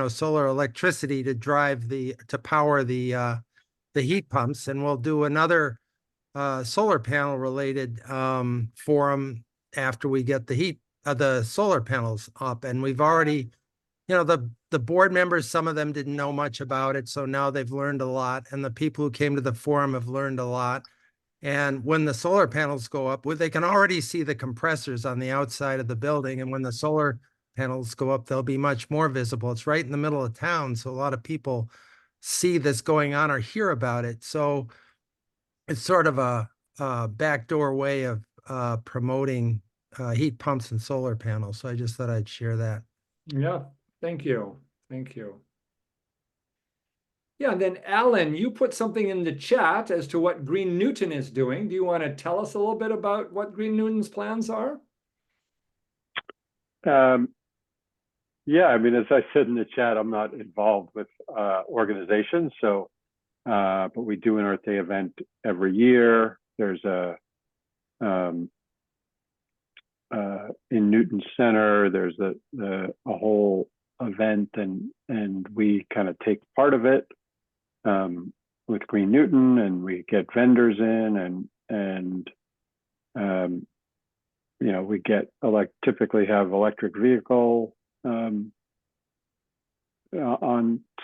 Speaker 14: solar electricity to power the heat pumps, and we'll do another solar panel related forum after we get the solar panels up. And we've already, the board members, some of them didn't know much about it, so now they've learned a lot, and the people who came to the forum have learned a lot. And when the solar panels go up, they can already see the compressors on the outside of the building. And when the solar panels go up, they'll be much more visible. It's right in the middle of town, so a lot of people see this going on or hear about it. So it's sort of a backdoor way of promoting heat pumps and solar panels. So I just thought I'd share that.
Speaker 1: Yeah, thank you. Thank you. Yeah, and then Alan, you put something in the chat as to what Green Newton is doing. Do you want to tell us a little bit about what Green Newton's plans are?
Speaker 2: Yeah, I mean, as I said in the chat, I'm not involved with organizations, so but we do an Earth Day event every year. There's in Newton Center, there's a whole event, and we kind of take part of it with Green Newton, and we get vendors in, and we get typically have electric vehicle on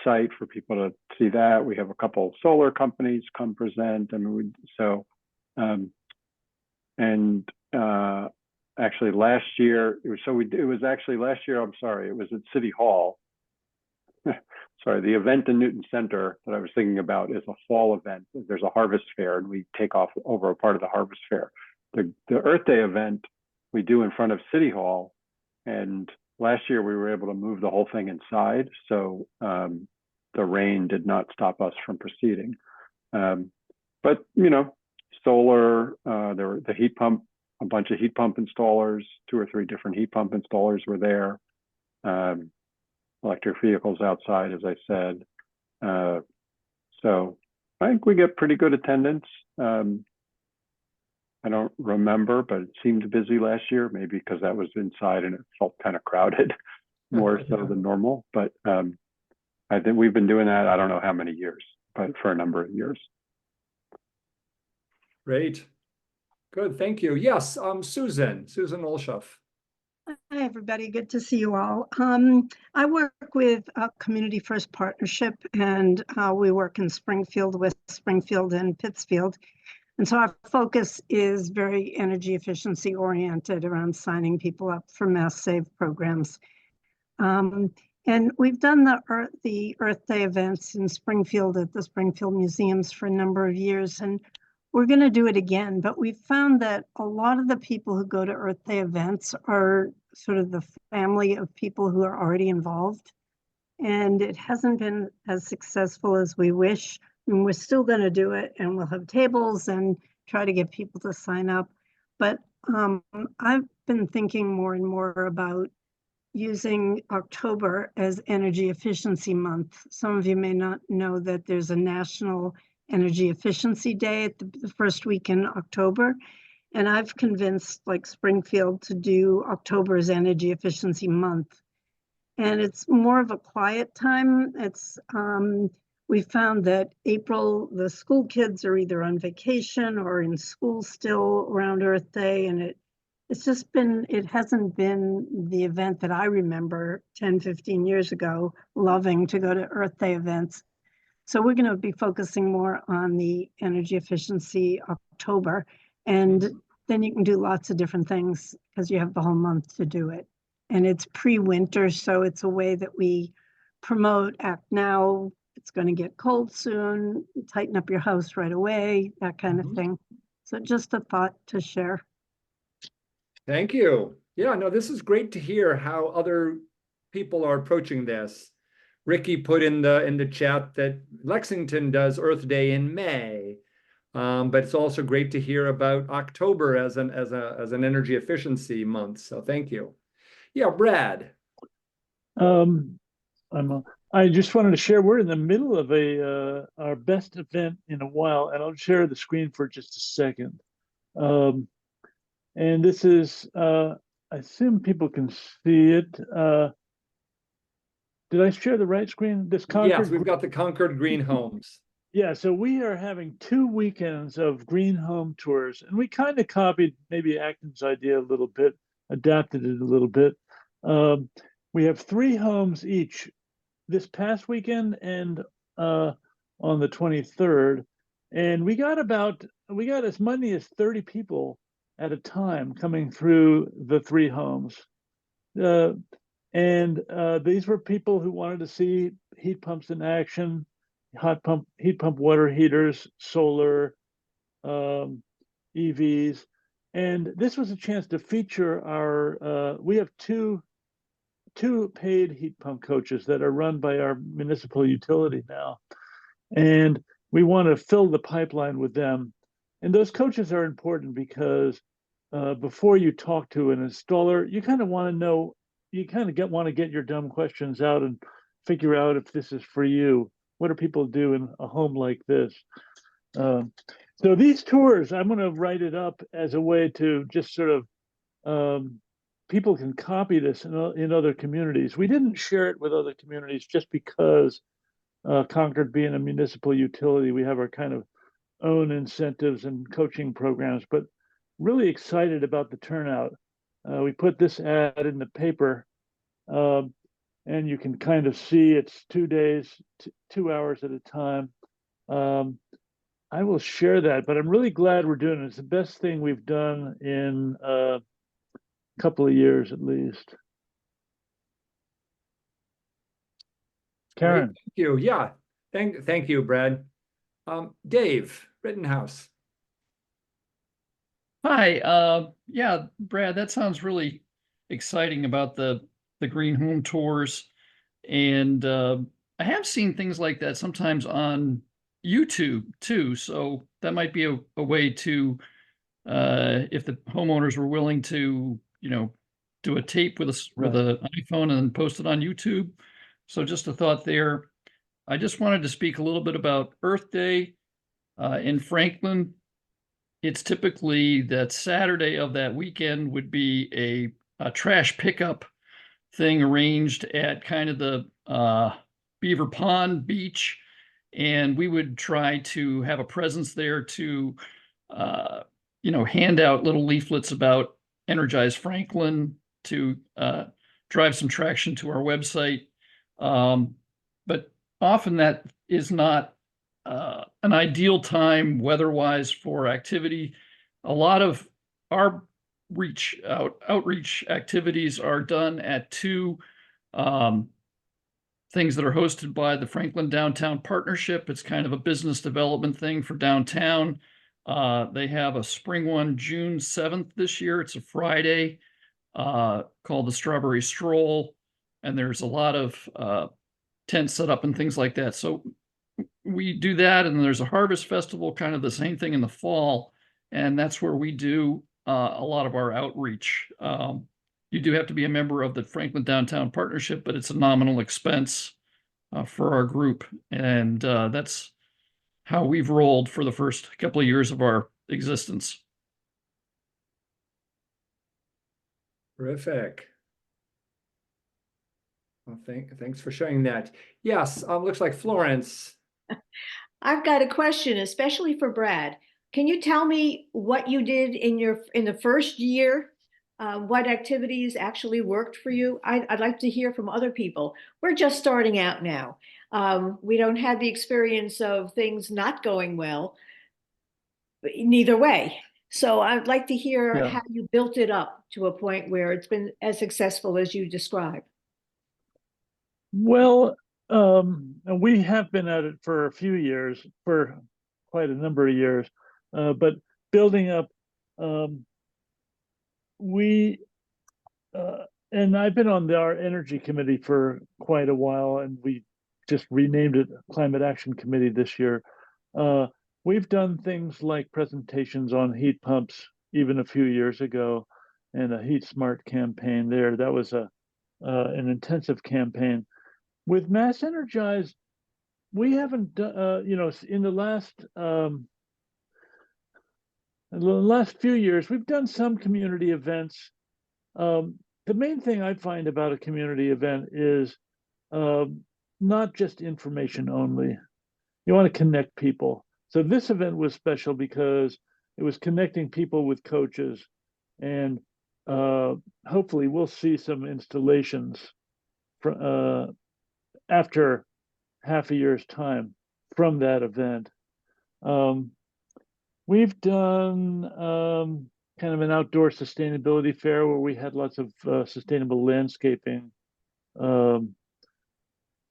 Speaker 2: site for people to see that. We have a couple of solar companies come present. I mean, actually last year, it was actually last year, I'm sorry, it was at City Hall. Sorry, the event in Newton Center that I was thinking about is a fall event. There's a harvest fair, and we take off over a part of the harvest fair. The Earth Day event we do in front of City Hall, and last year we were able to move the whole thing inside, so the rain did not stop us from proceeding. But solar, there were the heat pump, a bunch of heat pump installers, 2 or 3 different heat pump installers were there. Electric vehicles outside, as I said. So I think we get pretty good attendance. I don't remember, but it seemed busy last year, maybe because that was inside and it felt kind of crowded more so than normal. But I think we've been doing that, I don't know how many years, but for a number of years.
Speaker 1: Great. Good, thank you. Yes, Susan Olshoff.
Speaker 15: Hi, everybody. Good to see you all. I work with Community First Partnership, and we work in Springfield, West Springfield, and Pittsfield. And so our focus is very energy efficiency oriented around signing people up for Mass Save programs. And we've done the Earth Day events in Springfield at the Springfield Museums for a number of years, and we're going to do it again. But we've found that a lot of the people who go to Earth Day events are sort of the family of people who are already involved, and it hasn't been as successful as we wish. And we're still going to do it, and we'll have tables and try to get people to sign up. But I've been thinking more and more about using October as Energy Efficiency Month. Some of you may not know that there's a National Energy Efficiency Day at the first week in October. And I've convinced Springfield to do October as Energy Efficiency Month. And it's more of a quiet time. It's we found that April, the school kids are either on vacation or in school still around Earth Day. And it's just been, it hasn't been the event that I remember 10, 15 years ago, loving to go to Earth Day events. So we're going to be focusing more on the energy efficiency October. And then you can do lots of different things because you have the whole month to do it. And it's pre-winter, so it's a way that we promote act now. It's going to get cold soon, tighten up your house right away, that kind of thing. So just a thought to share.
Speaker 1: Thank you. Yeah, no, this is great to hear how other people are approaching this. Ricky put in the chat that Lexington does Earth Day in May, but it's also great to hear about October as an energy efficiency month. So thank you. Yeah, Brad.
Speaker 9: I just wanted to share, we're in the middle of our best event in a while, and I'll share the screen for just a second. And this is, I assume people can see it. Did I share the right screen? This Concord.
Speaker 1: Yes, we've got the Concord Green Homes.
Speaker 9: Yeah, so we are having 2 weekends of green home tours, and we kind of copied maybe Acton's idea a little bit, adapted it a little bit. We have 3 homes each this past weekend and on the 23rd, and we got as many as 30 people at a time coming through the 3 homes. And these were people who wanted to see heat pumps in action, heat pump water heaters, solar, EVs. And this was a chance to feature our, we have two paid heat pump coaches that are run by our municipal utility now. And we want to fill the pipeline with them. And those coaches are important because before you talk to an installer, you kind of want to know, you kind of want to get your dumb questions out and figure out if this is for you. What do people do in a home like this? So these tours, I'm going to write it up as a way to just sort of, people can copy this in other communities. We didn't share it with other communities just because Concord being a municipal utility, we have our kind of own incentives and coaching programs, but really excited about the turnout. We put this ad in the paper, and you can kind of see it's 2 days, 2 hours at a time. I will share that, but I'm really glad we're doing it. It's the best thing we've done in a couple of years at least. Karen.
Speaker 1: Great, thank you. Yeah, thank you, Brad. Dave Rittenhouse.
Speaker 10: Hi, yeah, Brad, that sounds really exciting about the green home tours. And I have seen things like that sometimes on YouTube too. So that might be a way to, if the homeowners were willing to, do a tape with an iPhone and then post it on YouTube. So just a thought there. I just wanted to speak a little bit about Earth Day in Franklin. It's typically that Saturday of that weekend would be a trash pickup thing arranged at kind of the Beaver Pond Beach. And we would try to have a presence there to, hand out little leaflets about Energize Franklin to drive some traction to our website. But often that is not an ideal time weather-wise for activity. A lot of our outreach activities are done at 2 things that are hosted by the Franklin Downtown Partnership. It's kind of a business development thing for downtown. They have a spring one, June 7th this year. It's a Friday, called the Strawberry Stroll. And there's a lot of tents set up and things like that. So we do that. And there's a harvest festival, kind of the same thing in the fall. And that's where we do a lot of our outreach. You do have to be a member of the Franklin Downtown Partnership, but it's a nominal expense for our group. And that's how we've rolled for the first couple of years of our existence.
Speaker 1: Terrific. Well, thanks for sharing that. Yes, looks like Florence
Speaker 12: I've got a question, especially for Brad. Can you tell me what you did in the first year? What activities actually worked for you? I'd like to hear from other people. We're just starting out now. We don't have the experience of things not going well, neither way. So I'd like to hear
Speaker 9: Yeah.
Speaker 12: how you built it up to a point where it's been as successful as you described.
Speaker 9: Well, and we have been at it for a few years, for quite a number of years, but building up, we, and I've been on our energy committee for quite a while, and we just renamed it Climate Action Committee this year. We've done things like presentations on heat pumps even a few years ago, and a Heat Smart campaign there. That was an intensive campaign. With MassEnergize, we haven't done, in the last few years, we've done some community events. The main thing I find about a community event is not just information only. You want to connect people. So this event was special because it was connecting people with coaches, and hopefully we'll see some installations after half a year's time from that event. We've done kind of an outdoor sustainability fair where we had lots of sustainable landscaping.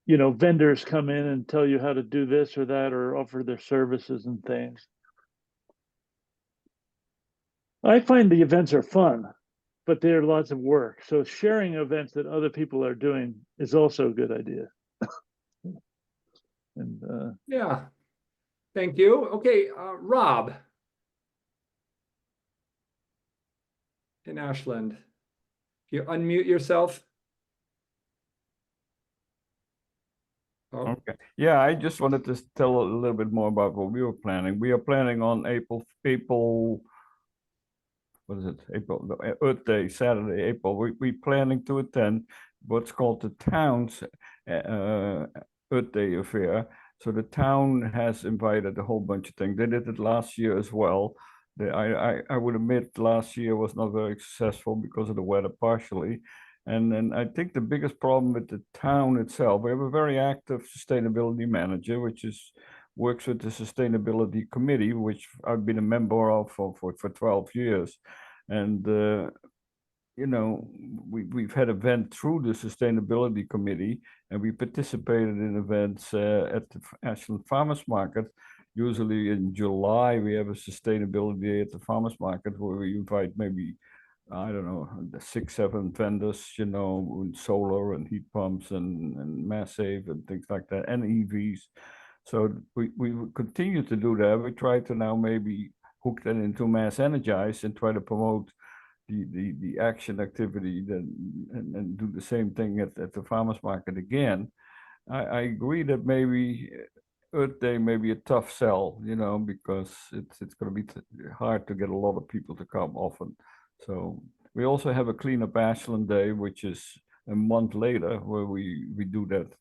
Speaker 9: Vendors come in and tell you how to do this or that, or offer their services and things. I find the events are fun, but they're lots of work. So sharing events that other people are doing is also a good idea. And
Speaker 1: Yeah, thank you. Okay, Rob in Ashland, you unmute yourself. Oh.
Speaker 3: Okay. Yeah, I just wanted to tell a little bit more about what we were planning. We are planning on what is it? Earth Day, Saturday, April. We're planning to attend what's called the town's Earth Day affair. So the town has invited a whole bunch of things. They did it last year as well. I would admit last year was not very successful because of the weather partially. And then I think the biggest problem with the town itself, we have a very active sustainability manager, which works with the sustainability committee, which I've been a member of for 12 years. And, we've had events through the sustainability committee, and we participated in events at the Ashland Farmers Market. Usually in July, we have a sustainability day at the farmers market where we invite maybe, I don't know, 6, 7 vendors, with solar and heat pumps and MassSave and things like that, and EVs. So we will continue to do that. We try to now maybe hook that into MassEnergize and try to promote the action activity and do the same thing at the farmers market again. I agree that maybe Earth Day may be a tough sell, because it's going to be hard to get a lot of people to come often. So we also have a Cleanup Ashland Day, which is a month later, where we do that,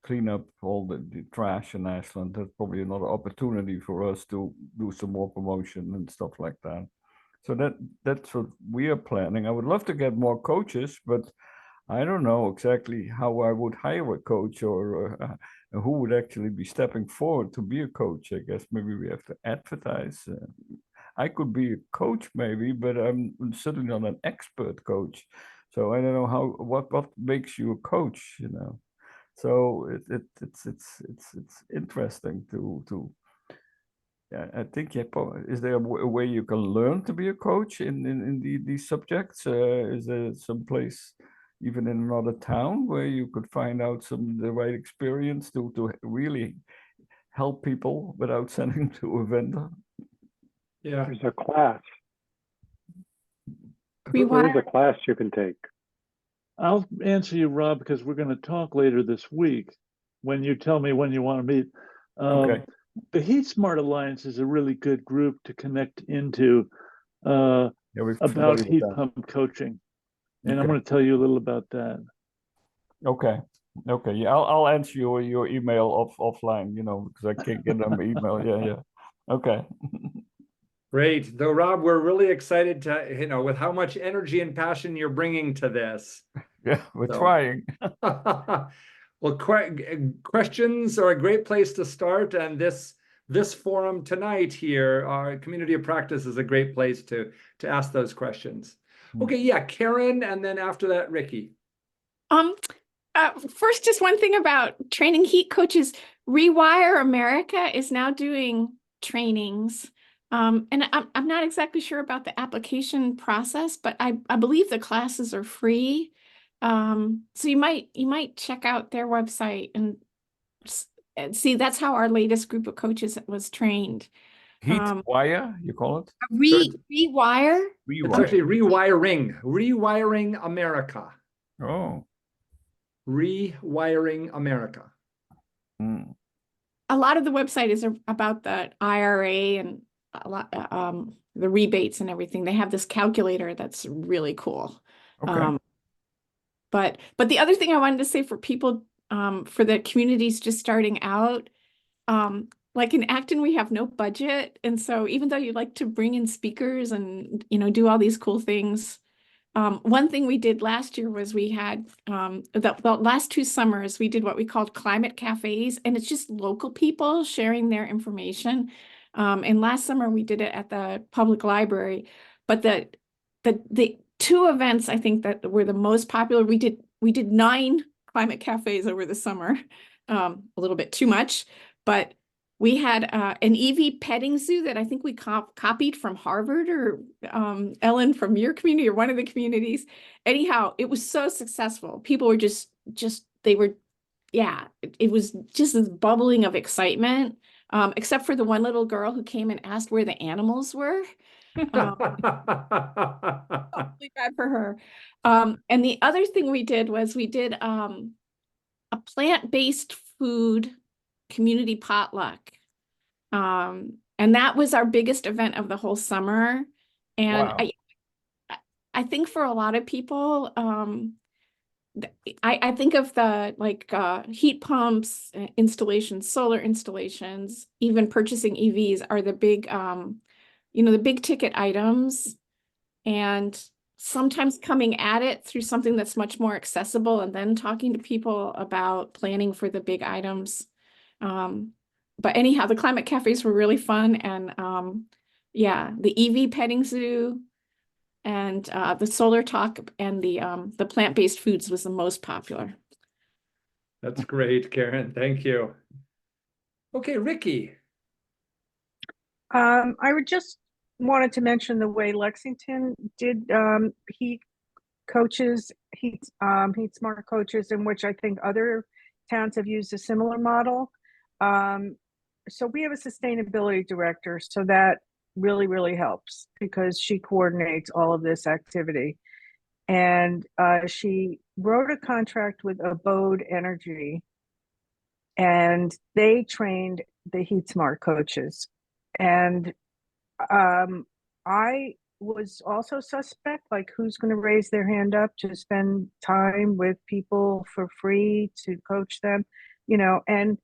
Speaker 3: clean up all the trash in Ashland. That's probably another opportunity for us to do some more promotion and stuff like that. So that's what we are planning. I would love to get more coaches, but I don't know exactly how I would hire a coach or who would actually be stepping forward to be a coach. I guess maybe we have to advertise. I could be a coach maybe, but I'm certainly not an expert coach. So I don't know what makes you a coach, So it's interesting to. I think is there a way you can learn to be a coach in these subjects? Is there some place, even in another town, where you could find out the right experience to really help people without sending to a vendor?
Speaker 1: Yeah,
Speaker 2: there's a class.
Speaker 11: We
Speaker 2: There is
Speaker 11: want
Speaker 2: a class you can take.
Speaker 9: I'll answer you, Rob, because we're going to talk later this week when you tell me when you want to meet.
Speaker 3: Okay.
Speaker 9: The Heat Smart Alliance is a really good group to connect into about heat pump coaching. And I'm
Speaker 3: Okay.
Speaker 9: going to tell you a little about that.
Speaker 3: Okay. Okay, yeah, I'll answer your email offline, because I can't get them email. Yeah. Okay.
Speaker 1: Great. Though, Rob, we're really excited to, with how much energy and passion you're bringing to this.
Speaker 3: Yeah, we're
Speaker 1: So-
Speaker 3: trying.
Speaker 1: Well, questions are a great place to start, and this forum tonight here, our community of practice, is a great place to ask those questions. Okay, yeah, Karen, and then after that, Ricky.
Speaker 11: First, just one thing about training heat coaches. Rewire America is now doing trainings. And I'm not exactly sure about the application process, but I believe the classes are free. So you might check out their website and see. That's how our latest group of coaches was trained.
Speaker 3: Heat wire, you call it?
Speaker 11: Rewire.
Speaker 1: It's actually Rewiring America.
Speaker 3: Oh.
Speaker 1: Rewiring America.
Speaker 11: A lot of the website is about the IRA and a lot the rebates and everything. They have this calculator that's really cool.
Speaker 3: Okay.
Speaker 11: But the other thing I wanted to say for people, for the communities just starting out, like in Acton, we have no budget. And so even though you like to bring in speakers and, do all these cool things, one thing we did last year was we had, the last 2 summers, we did what we called climate cafes, and it's just local people sharing their information. And last summer we did it at the public library, but the 2 events I think that were the most popular, we did 9 climate cafes over the summer, a little bit too much, but we had an EV petting zoo that I think we copied from Harvard, or Ellen from your community or one of the communities. Anyhow, it was so successful. People were it was just this bubbling of excitement, except for the one little girl who came and asked where the animals were. Totally bad for her. And the other thing we did was we did a plant-based food community potluck. And that was our biggest event of the whole summer. And
Speaker 3: Wow.
Speaker 11: I think for a lot of people, I think of the heat pumps, installations, solar installations, even purchasing EVs are the big, the big ticket items. And sometimes coming at it through something that's much more accessible and then talking to people about planning for the big items. But anyhow, the climate cafes were really fun, and the EV petting zoo and the solar talk and the plant-based foods was the most popular.
Speaker 1: That's great, Karen. Thank you. Okay, Ricky.
Speaker 16: I would just wanted to mention the way Lexington did heat smart coaches, in which I think other towns have used a similar model. So we have a sustainability director, so that really, really helps because she coordinates all of this activity. And she wrote a contract with Abode Energy, and they trained the Heat Smart coaches. And I was also suspect, like, who's going to raise their hand up to spend time with people for free to coach them, and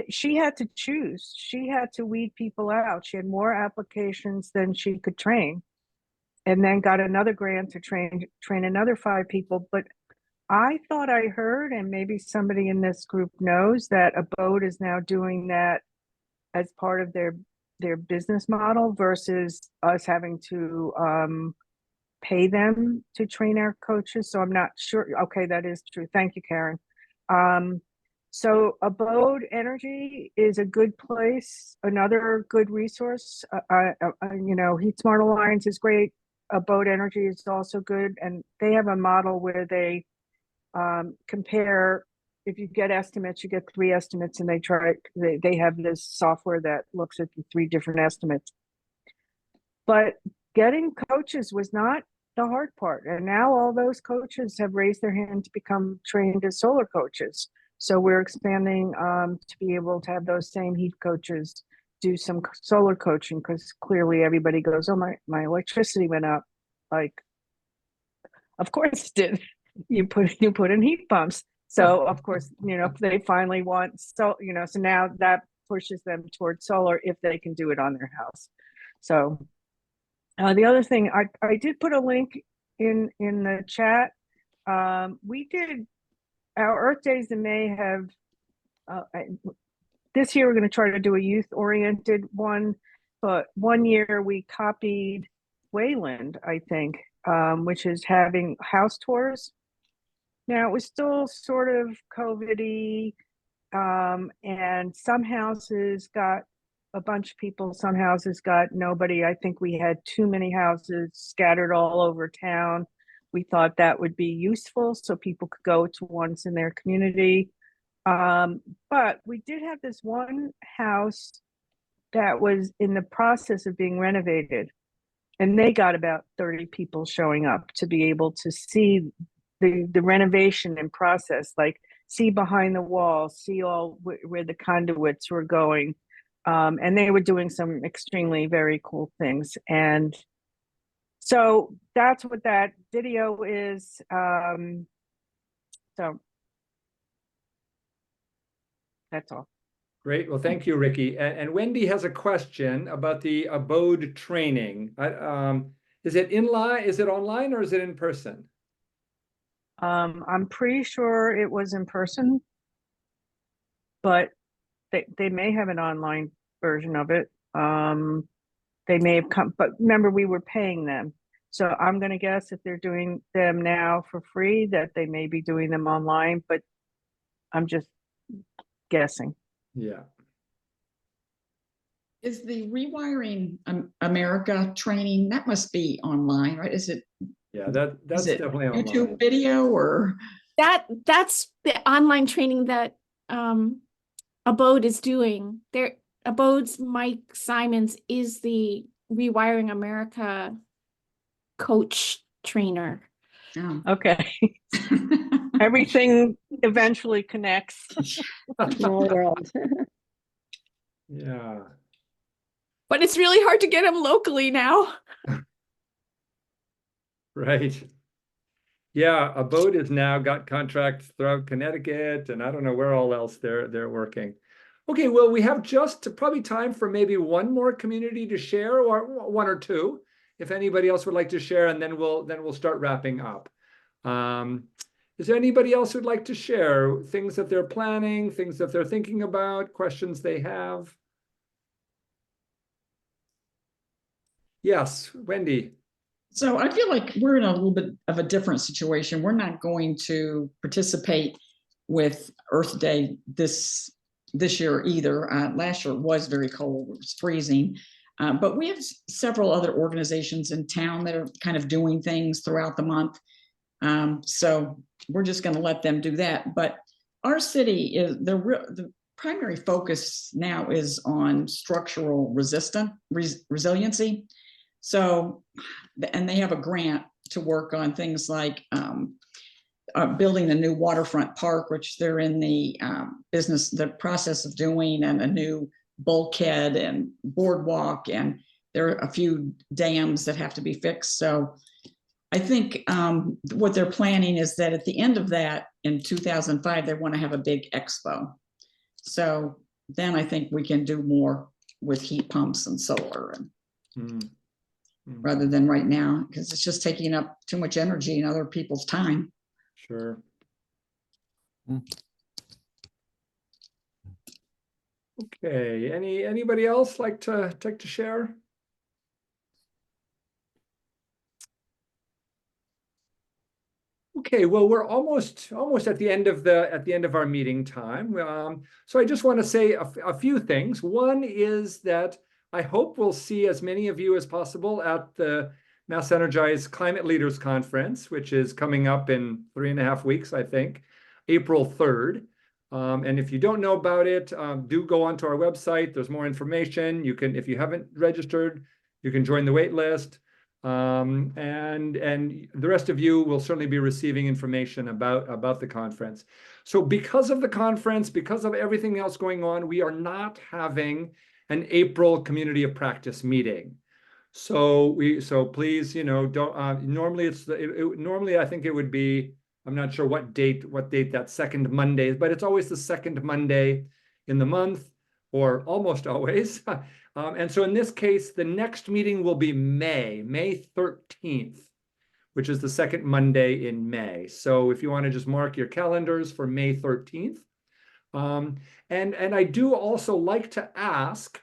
Speaker 16: she had to choose. She had to weed people out. She had more applications than she could train, and then got another grant to train another 5 people. But I thought I heard, and maybe somebody in this group knows, that Abode is now doing that as part of their business model versus us having to pay them to train our coaches. So I'm not sure. Okay, that is true. Thank you, Karen. So Abode Energy is a good place, another good resource. Heat Smart Alliance is great. Abode Energy is also good, and they have a model where they compare. If you get estimates, you get 3 estimates, and they have this software that looks at the 3 different estimates. But getting coaches was not the hard part. And now all those coaches have raised their hand to become trained as solar coaches. So we're expanding to be able to have those same heat coaches do some solar coaching, because clearly everybody goes, oh, my electricity went up. Like, of course it did. You put in heat pumps. So of course, they finally want, so now that pushes them towards solar if they can do it on their house. So the other thing, I did put a link in the chat. We did our Earth Days in May have, this year we're going to try to do a youth-oriented one, but one year we copied Wayland, I think, which is having house tours. Now it was still sort of COVID-y, and some houses got a bunch of people, some houses got nobody. I think we had too many houses scattered all over town. We thought that would be useful so people could go to ones in their community. But we did have this one house that was in the process of being renovated, and they got about 30 people showing up to be able to see the renovation in process, like see behind the walls, see all where the conduits were going. And they were doing some extremely very cool things. And so that's what that video is. So that's all.
Speaker 1: Great. Well, thank you, Ricky. And Wendy has a question about the abode training. Is it online or is it in person?
Speaker 16: I'm pretty sure it was in person, but they may have an online version of it. They may have come, but remember we were paying them. So I'm going to guess if they're doing them now for free, that they may be doing them online, but I'm just guessing.
Speaker 1: Yeah.
Speaker 17: Is the Rewiring America training, that must be online, right? Is it?
Speaker 1: Yeah, that's definitely online.
Speaker 17: YouTube video or?
Speaker 11: That's the online training that Abode is doing. Abode's Mike Simons is the Rewiring America coach trainer.
Speaker 17: Oh.
Speaker 16: Okay. Everything eventually connects.
Speaker 13: Small world.
Speaker 1: Yeah.
Speaker 11: But it's really hard to get them locally now.
Speaker 1: Right. Yeah, Abode has now got contracts throughout Connecticut, and I don't know where all else they're working. Okay, well, we have just probably time for maybe one more community to share, or one or two, if anybody else would like to share, and then we'll start wrapping up. Is there anybody else who'd like to share things that they're planning, things that they're thinking about, questions they have? Yes, Wendy.
Speaker 17: So I feel like we're in a little bit of a different situation. We're not going to participate with Earth Day this year either. Last year it was very cold, it was freezing. But we have several other organizations in town that are kind of doing things throughout the month. So we're just going to let them do that. But our city is the primary focus now is on structural resiliency. So, and they have a grant to work on things like building a new waterfront park, which they're in the process of doing, and a new bulkhead and boardwalk, and there are a few dams that have to be fixed. So I think what they're planning is that at the end of that, in 2005, they want to have a big expo. So then I think we can do more with heat pumps and solar, and rather than right now, because it's just taking up too much energy and other people's time.
Speaker 1: Sure. Okay, anybody else like to share? Okay, well, we're almost at the end of our meeting time. So I just want to say a few things. One is that I hope we'll see as many of you as possible at the MassEnergize Climate Leaders Conference, which is coming up in 3.5 weeks, I think, April 3rd. And if you don't know about it, do go onto our website. There's more information. You can, if you haven't registered, you can join the wait list. And the rest of you will certainly be receiving information about the conference. So because of the conference, because of everything else going on, we are not having an April Community of Practice meeting. So please, don't, normally normally I think it would be I'm not sure what date that second Monday is, but it's always the second Monday in the month, or almost always. And so in this case, the next meeting will be May 13th, which is the second Monday in May. So if you want to just mark your calendars for May 13th. And I do also like to ask,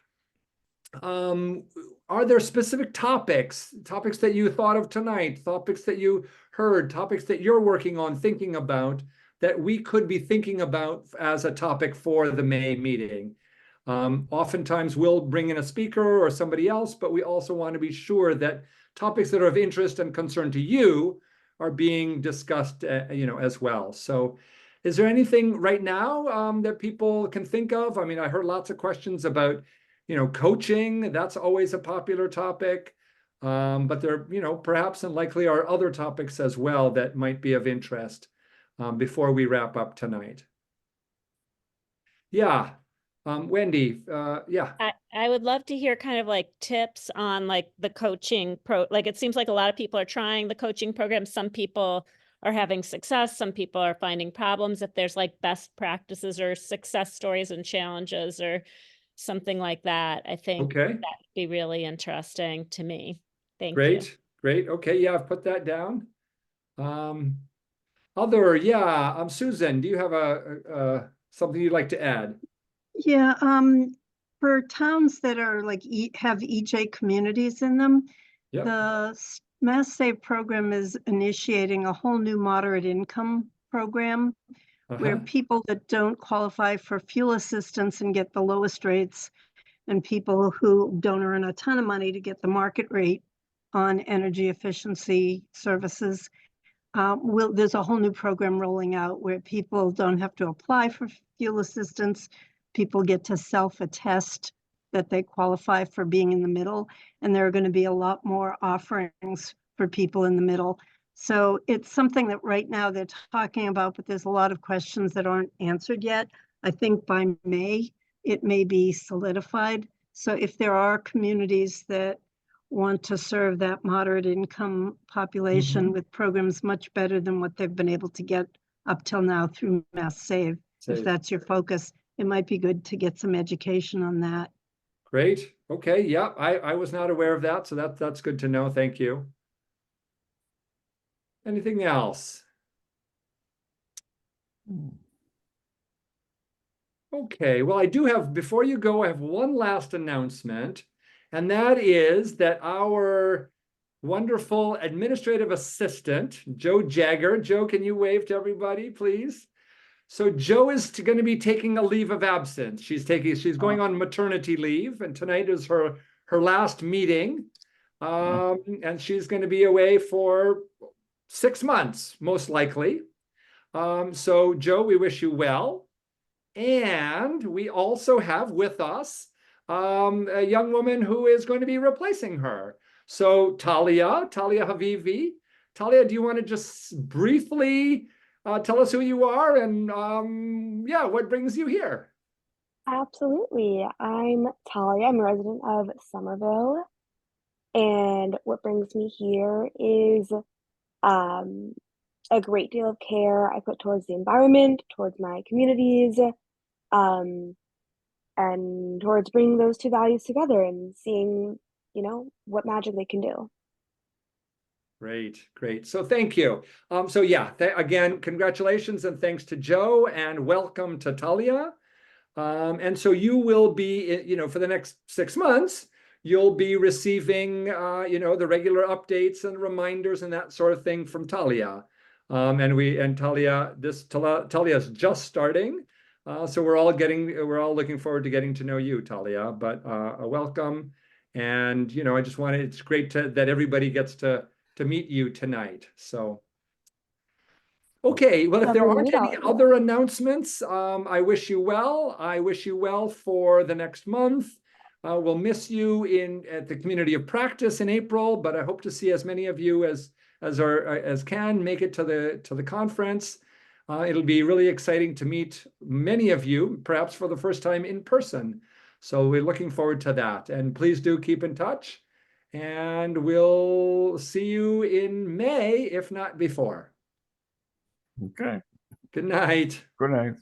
Speaker 1: are there specific topics that you thought of tonight, topics that you heard, topics that you're working on, thinking about, that we could be thinking about as a topic for the May meeting? Oftentimes we'll bring in a speaker or somebody else, but we also want to be sure that topics that are of interest and concern to you are being discussed, as well. So is there anything right now that people can think of? I mean, I heard lots of questions about coaching. That's always a popular topic. But there, perhaps and likely are other topics as well that might be of interest before we wrap up tonight. Yeah. Wendy, yeah.
Speaker 6: I would love to hear kind of like tips on like the coaching like it seems like a lot of people are trying the coaching program. Some people are having success. Some people are finding problems. If there's like best practices or success stories and challenges or something like that, I think that would be really interesting to me. Thank you.
Speaker 1: Great. Okay. Yeah, I've put that down. Susan, do you have something you'd like to add?
Speaker 15: Yeah, for towns that are like have EJ communities in them, the Mass Save program is initiating a whole new moderate income program where people that don't qualify for fuel assistance and get the lowest rates, and people who don't earn a ton of money to get the market rate on energy efficiency services. There's a whole new program rolling out where people don't have to apply for fuel assistance. People get to self-attest that they qualify for being in the middle, and there are going to be a lot more offerings for people in the middle. So it's something that right now they're talking about, but there's a lot of questions that aren't answered yet. I think by May, it may be solidified. So if there are communities that want to serve that moderate income population with programs much better than what they've been able to get up till now through Mass Save, if that's your focus, it might be good to get some education on that.
Speaker 1: Great. Okay. Yeah, I was not aware of that, so that's good to know. Thank you. Anything else? Okay. Well, I do have, before you go, I have one last announcement, and that is that our wonderful administrative assistant, Joe Jagger. Joe, can you wave to everybody, please? So Joe is going to be taking a leave of absence. She's going on maternity leave, and tonight is her last meeting. And she's going to be away for 6 months, most likely. So Joe, we wish you well. And we also have with us a young woman who is going to be replacing her. So Talia Havivi. Talia, do you want to just briefly tell us who you are and what brings you here?
Speaker 18: Absolutely. I'm Talia. I'm a resident of Somerville. And what brings me here is a great deal of care I put towards the environment, towards my communities, and towards bringing those two values together and seeing, what magic they can do.
Speaker 1: Great. So thank you. Again, congratulations and thanks to Joe, and welcome to Talia. And so you will be, for the next 6 months, you'll be receiving, the regular updates and reminders and that sort of thing from Talia. Talia's just starting. So we're all looking forward to getting to know you, Talia, but welcome. And, it's great that everybody gets to meet you tonight. So, okay, well, if there aren't any other announcements, I wish you well. I wish you well for the next month. We'll miss you at the Community of Practice in April, but I hope to see as many of you as can make it to the conference. It'll be really exciting to meet many of you, perhaps for the first time in person. So we're looking forward to that. And please do keep in touch. And we'll see you in May, if not before.
Speaker 3: Okay.
Speaker 1: Good night.
Speaker 3: Good night.